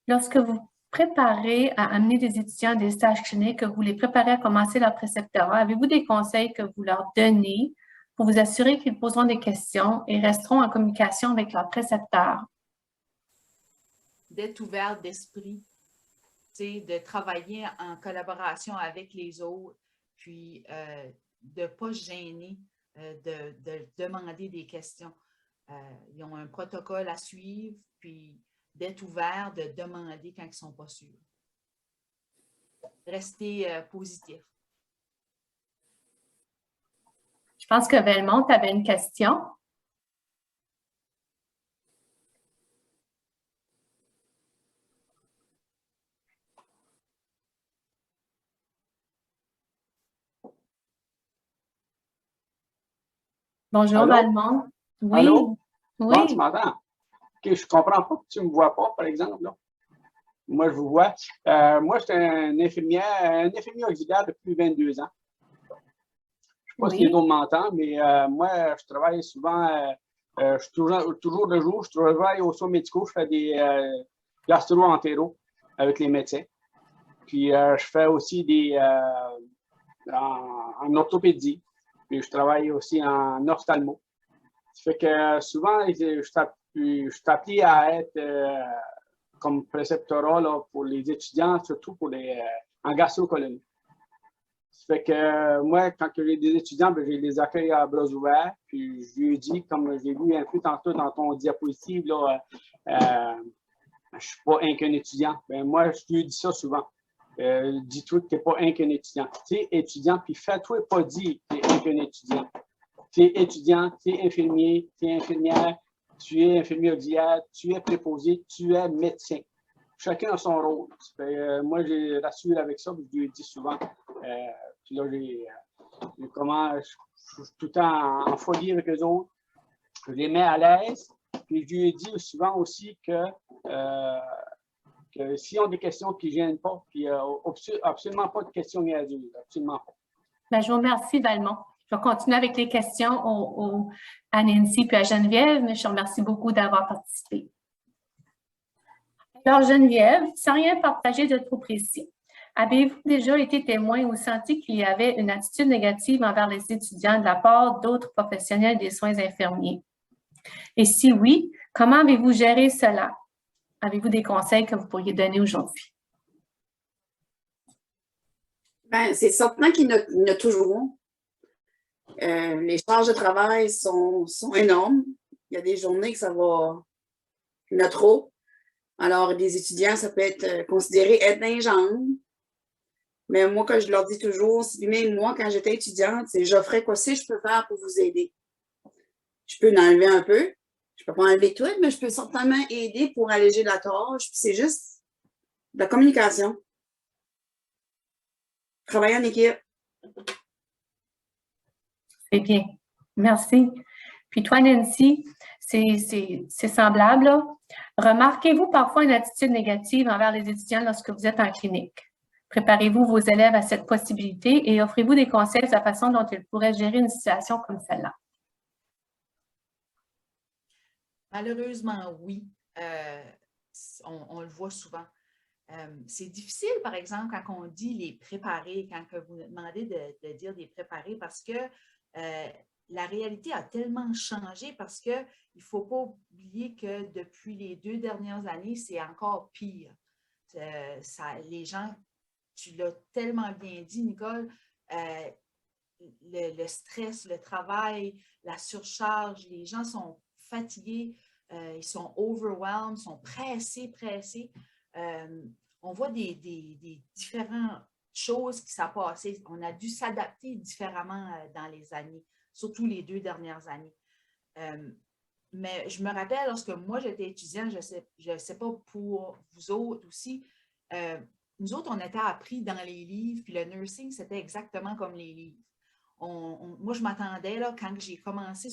Lorsque vous préparez à amener des étudiants à des stages cliniques, que vous les préparez à commencer leur préceptorat, avez-vous des conseils que vous leur donnez pour vous assurer qu'ils poseront des questions et resteront en communication avec leur précepteur? D'être ouvert d'esprit, de travailler en collaboration avec les autres, puis de ne pas se gêner de demander des questions. Ils ont un protocole à suivre, puis d'être ouvert, de demander quand ils ne sont pas sûrs. Rester positif. Je pense que Belmont, tu avais une question. Bonjour, Allô? Belmont. Oui. Allô? Oui. Bon, tu m'entends? OK, je comprends pas que tu ne me vois pas, par exemple. Là. Moi, je vous vois. Moi, je suis un infirmier auxiliaire depuis 22 ans. Je ne sais pas si les autres m'entendent, mais moi, je travaille souvent, je suis toujours de jour, je travaille aux soins médicaux, je fais des gastro-entéro avec les médecins. Puis, je fais aussi en orthopédie. Puis, je travaille aussi en ophtalmo. Ça fait que souvent, je suis appelé à être comme préceptorat là, pour les étudiants, surtout en gastro-colonie. Ça fait que moi, quand j'ai des étudiants, je les accueille à bras ouverts. Puis je lui dis, comme j'ai vu un peu tantôt dans ton diapositive, là, je ne suis pas qu'un étudiant. Ben, moi, je lui dis ça souvent. Dis-toi que tu n'es pas qu'un étudiant. Tu es étudiant, puis fais-toi pas dire que tu es qu'un étudiant. Tu es étudiant, tu es infirmier, tu es infirmière, tu es infirmier auxiliaire, tu es préposé, tu es médecin. Chacun a son rôle. Moi, je rassure avec ça, je lui dis souvent. Puis là, je suis tout le temps en folie avec eux autres. Je les mets à l'aise. Puis je lui dis souvent aussi que s'ils ont des questions qui ne gênent pas, puis absolument pas de questions niaiseuses, absolument pas. Bien, je vous remercie, Valmont. Je vais continuer avec les questions à Nancy puis à Geneviève, mais je vous remercie beaucoup d'avoir participé. Alors, Geneviève, sans rien partager de trop précis, avez-vous déjà été témoin ou senti qu'il y avait une attitude négative envers les étudiants de la part d'autres professionnels des soins infirmiers? Et si oui, comment avez-vous géré cela? Avez-vous des conseils que vous pourriez donner aujourd'hui? Ben, c'est certain qu'il y en a toujours. Les charges de travail sont énormes. Il y a des journées que il y en a trop. Alors, des étudiants, ça peut être considéré être d'un genre. Mais moi, comme je leur dis toujours, même moi, quand j'étais étudiante, j'offrais quoi si je peux faire pour vous aider. Je peux en enlever un peu. Je ne peux pas enlever tout, mais je peux certainement aider pour alléger la tâche. C'est juste de la communication. Travailler en équipe. C'est bien. Merci. Puis toi, Nancy, c'est semblable, là. Remarquez-vous parfois une attitude négative envers les étudiants lorsque vous êtes en clinique? Préparez-vous vos élèves à cette possibilité et offrez-vous des conseils de la façon dont ils pourraient gérer une situation comme celle-là? Malheureusement, oui. On le voit souvent. C'est difficile, par exemple, quand on dit les préparer, quand vous demandez de dire des préparer, parce que la réalité a tellement changé, parce qu'il ne faut pas oublier que depuis les 2 dernières années, c'est encore pire. Les gens, tu l'as tellement bien dit, Nicole, le stress, le travail, la surcharge, les gens sont fatigués, ils sont overwhelmed, sont pressés. On voit des différentes choses qui sont passées. On a dû s'adapter différemment dans les années, surtout les 2 dernières années. Mais je me rappelle, lorsque moi j'étais étudiante, je ne sais pas pour vous autres aussi, nous autres, on était appris dans les livres, puis le nursing, c'était exactement comme les livres. Moi, je m'attendais, là, quand j'ai commencé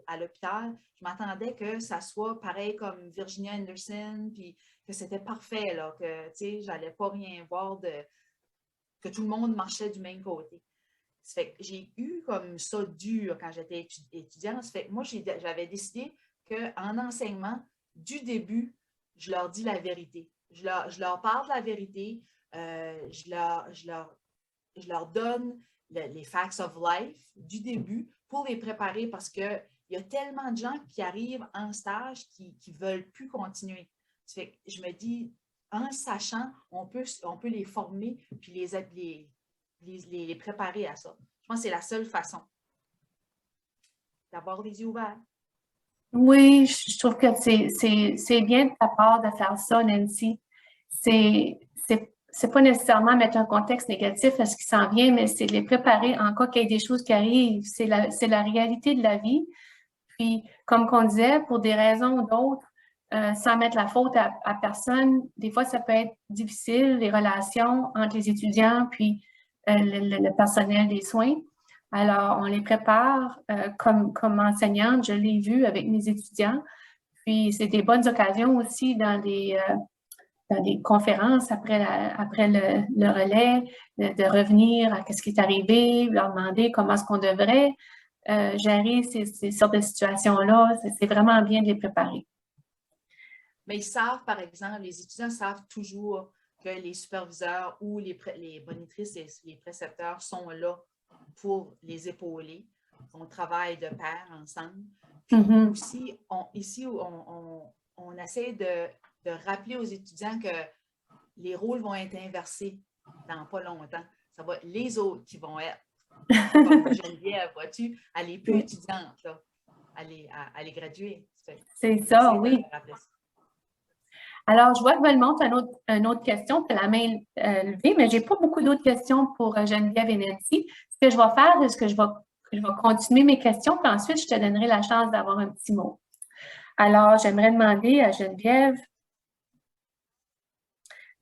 à l'hôpital, je m'attendais que ça soit pareil comme Virginia Anderson, puis que c'était parfait, là, que, tu sais, j'allais pas rien voir que tout le monde marchait du même côté. Ça fait que j'ai eu comme ça dur quand j'étais étudiante. Ça fait que moi, j'avais décidé qu'en enseignement, du début, je leur dis la vérité. Je leur parle de la vérité. Je leur donne les facts of life du début pour les préparer, parce qu'il y a tellement de gens qui arrivent en stage qui ne veulent plus continuer. Ça fait que je me dis, en sachant, on peut les former puis les préparer à ça. Je pense que c'est la seule façon d'avoir les yeux ouverts. Oui, je trouve que c'est bien de ta part de faire ça, Nancy. C'est pas nécessairement mettre un contexte négatif à ce qui s'en vient, mais c'est de les préparer en cas qu'il y ait des choses qui arrivent. C'est la réalité de la vie. Puis, comme qu'on disait, pour des raisons ou d'autres, sans mettre la faute à personne, des fois, ça peut être difficile, les relations entre les étudiants puis le personnel des soins. Alors, on les prépare comme enseignante, je l'ai vu avec mes étudiants. Puis, c'est des bonnes occasions aussi dans des conférences après le relais, de revenir à ce qui est arrivé, leur demander comment est-ce qu'on devrait gérer ces sortes de situations-là. C'est vraiment bien de les préparer. Mais ils savent, par exemple, les étudiants savent toujours que les superviseurs ou les monitrices et les précepteurs sont là pour les épauler. On travaille de pair ensemble. Puis aussi, ici, on essaie de rappeler aux étudiants que les rôles vont être inversés dans pas longtemps. Ça va être les autres qui vont être, comme Geneviève, vois-tu, elle est plus étudiante, là, elle est graduée. C'est ça, oui. Alors, je vois que Valmont a une autre question, tu as la main levée, mais je n'ai pas beaucoup d'autres questions pour Geneviève et Nancy. Ce que je vais faire, c'est que je vais continuer mes questions, puis ensuite, je te donnerai la chance d'avoir un petit mot. Alors, j'aimerais demander à Geneviève,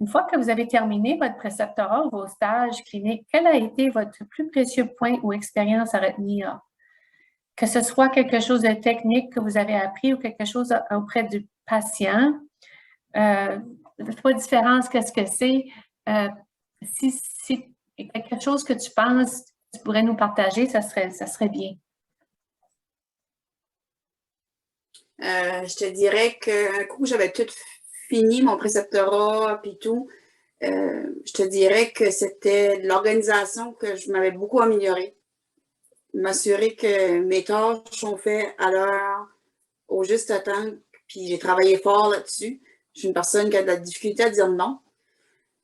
une fois que vous avez terminé votre préceptorat ou vos stages cliniques, quel a été votre plus précieux point ou expérience à retenir? Que ce soit quelque chose de technique que vous avez appris ou quelque chose auprès du patient, fais pas de différence qu'est-ce que c'est. Si il y a quelque chose que tu penses, tu pourrais nous partager, ça serait bien. Je te dirais qu'un coup, j'avais tout fini, mon préceptorat, puis tout. Je te dirais que c'était l'organisation que je m'avais beaucoup améliorée. M'assurer que mes tâches sont faites à l'heure, au juste temps, puis j'ai travaillé fort là-dessus. Je suis une personne qui a de la difficulté à dire non.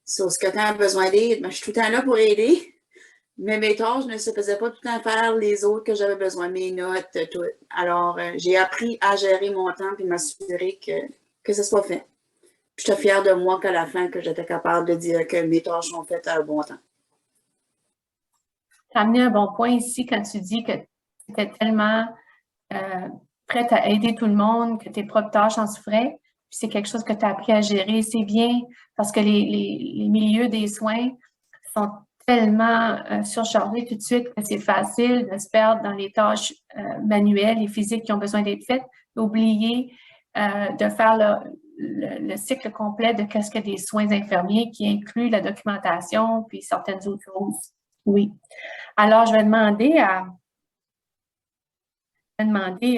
Si quelqu'un a besoin d'aide, je suis tout le temps là pour aider. Mais mes tâches ne se faisaient pas tout le temps faire les autres que j'avais besoin, mes notes, tout. Alors, j'ai appris à gérer mon temps puis m'assurer que ce soit fait. Je suis fière de moi qu'à la fin, que j'étais capable de dire que mes tâches sont faites à un bon temps. Tu as amené un bon point ici quand tu dis que tu étais tellement prête à aider tout le monde, que tes propres tâches en souffraient. Puis c'est quelque chose que tu as appris à gérer. C'est bien parce que les milieux des soins sont tellement surchargés tout de suite que c'est facile de se perdre dans les tâches manuelles et physiques qui ont besoin d'être faites, d'oublier de faire le cycle complet de qu'est-ce que des soins infirmiers qui inclut la documentation puis certaines autres choses. Oui. Alors, je vais demander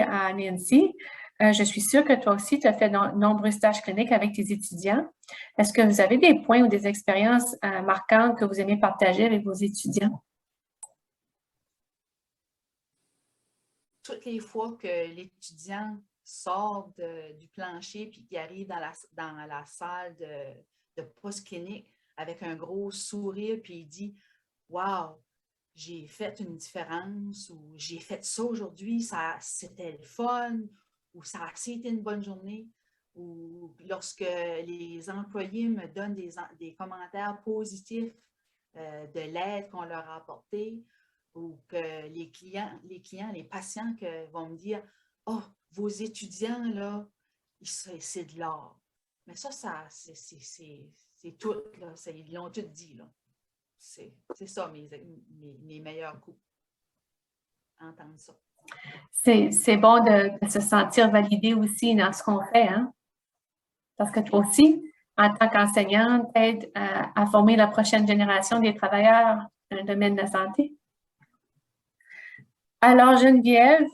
à Nancy. Je suis sûre que toi aussi, tu as fait de nombreuses tâches cliniques avec tes étudiants. Est-ce que vous avez des points ou des expériences marquantes que vous aimez partager avec vos étudiants? Toutes les fois que l'étudiant sort du plancher puis qu'il arrive dans la salle de post-clinique avec un gros sourire puis il dit « Wow! J'ai fait une différence » ou « J'ai fait ça aujourd'hui, c'était le fun » ou « Ça a été une bonne journée » ou lorsque les employés me donnent des commentaires positifs de l'aide qu'on leur a apportée ou que les clients, les patients vont me dire « Oh, vos étudiants, là, c'est de l'art. » Mais ça c'est tout, là, ils l'ont tout dit, là. C'est ça mes meilleurs coups. Entendre ça. C'est bon de se sentir validé aussi dans ce qu'on fait, hein? Parce que toi aussi, en tant qu'enseignante, t'aides à former la prochaine génération des travailleurs dans le domaine de la santé. Alors, Geneviève,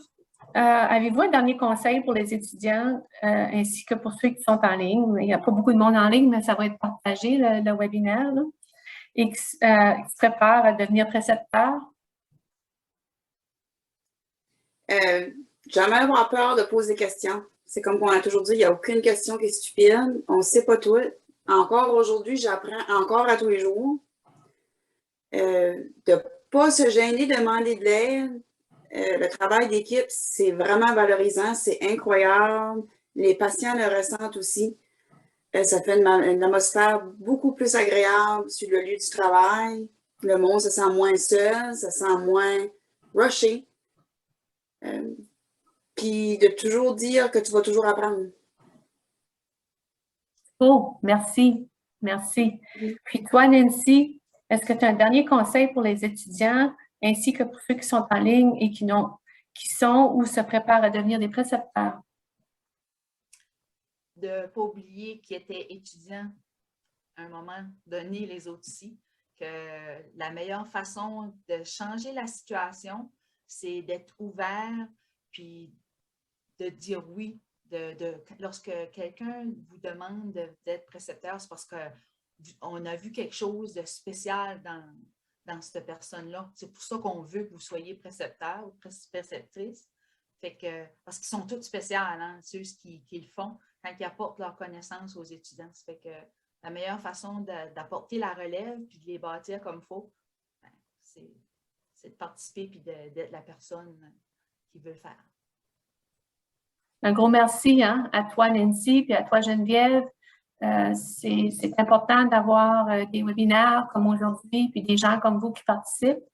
avez-vous un dernier conseil pour les étudiants ainsi que pour ceux qui sont en ligne? Il n'y a pas beaucoup de monde en ligne, mais ça va être partagé, le webinaire, là, et qui se préparent à devenir précepteurs. Jamais avoir peur de poser des questions. C'est comme on a toujours dit, il n'y a aucune question qui est stupide. On ne sait pas tout. Encore aujourd'hui, j'apprends encore à tous les jours. De ne pas se gêner de demander de l'aide. Le travail d'équipe, c'est vraiment valorisant, c'est incroyable. Les patients le ressentent aussi. Ça fait une atmosphère beaucoup plus agréable sur le lieu du travail. Le monde se sent moins seul, se sent moins rushé. Puis de toujours dire que tu vas toujours apprendre. Oh, merci. Merci. Puis toi, Nancy, est-ce que tu as un dernier conseil pour les étudiants ainsi que pour ceux qui sont en ligne et qui sont ou se préparent à devenir des précepteurs? De ne pas oublier qu'ils étaient étudiants à un moment donné, les autres aussi, que la meilleure façon de changer la situation, c'est d'être ouvert puis de dire oui. Lorsque quelqu'un vous demande d'être précepteur, c'est parce qu'on a vu quelque chose de spécial dans cette personne-là. C'est pour ça qu'on veut que vous soyez précepteur ou préceptrice. Parce qu'ils sont tous spéciaux, hein, ceux qui le font, quand ils apportent leur connaissance aux étudiants. Ça fait que la meilleure façon d'apporter la relève puis de les bâtir comme il faut, c'est de participer puis d'être la personne qui veut le faire. Un gros merci à toi, Nancy, puis à toi, Geneviève. C'est important d'avoir des webinaires comme aujourd'hui, puis des gens comme vous qui participent,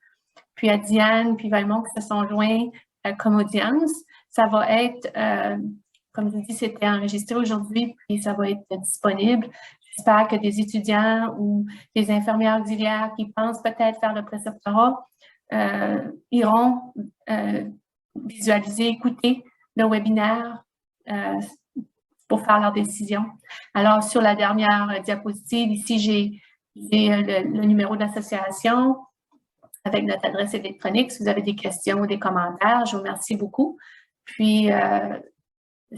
puis à Diane, puis Valmont qui se sont joints comme audience. Ça va être, comme je vous dis, c'était enregistré aujourd'hui, puis ça va être disponible. J'espère que des étudiants ou des infirmières auxiliaires qui pensent peut-être faire le préceptorat iront visualiser, écouter le webinaire pour faire leur décision. Alors, sur la dernière diapositive, ici, j'ai le numéro d'association avec notre adresse électronique. Si vous avez des questions ou des commentaires, je vous remercie beaucoup. Puis,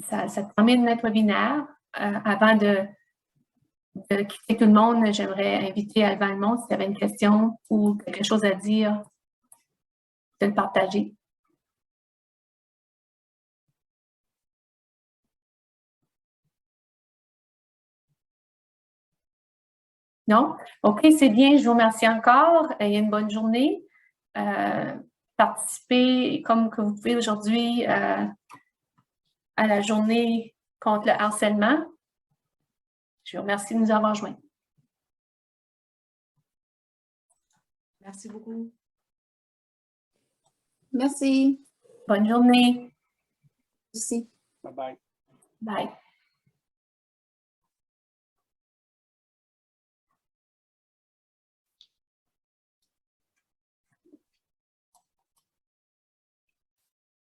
ça termine notre webinaire. Avant de quitter tout le monde, j'aimerais inviter Alban Lemont, s'il y avait une question ou quelque chose à dire, de le partager. Non? OK, c'est bien. Je vous remercie encore. Ayez une bonne journée. Participez, comme que vous pouvez aujourd'hui, à la journée contre le harcèlement. Je vous remercie de nous avoir joints. Merci beaucoup. Merci. Bonne journée. Merci. Bye bye. Bye.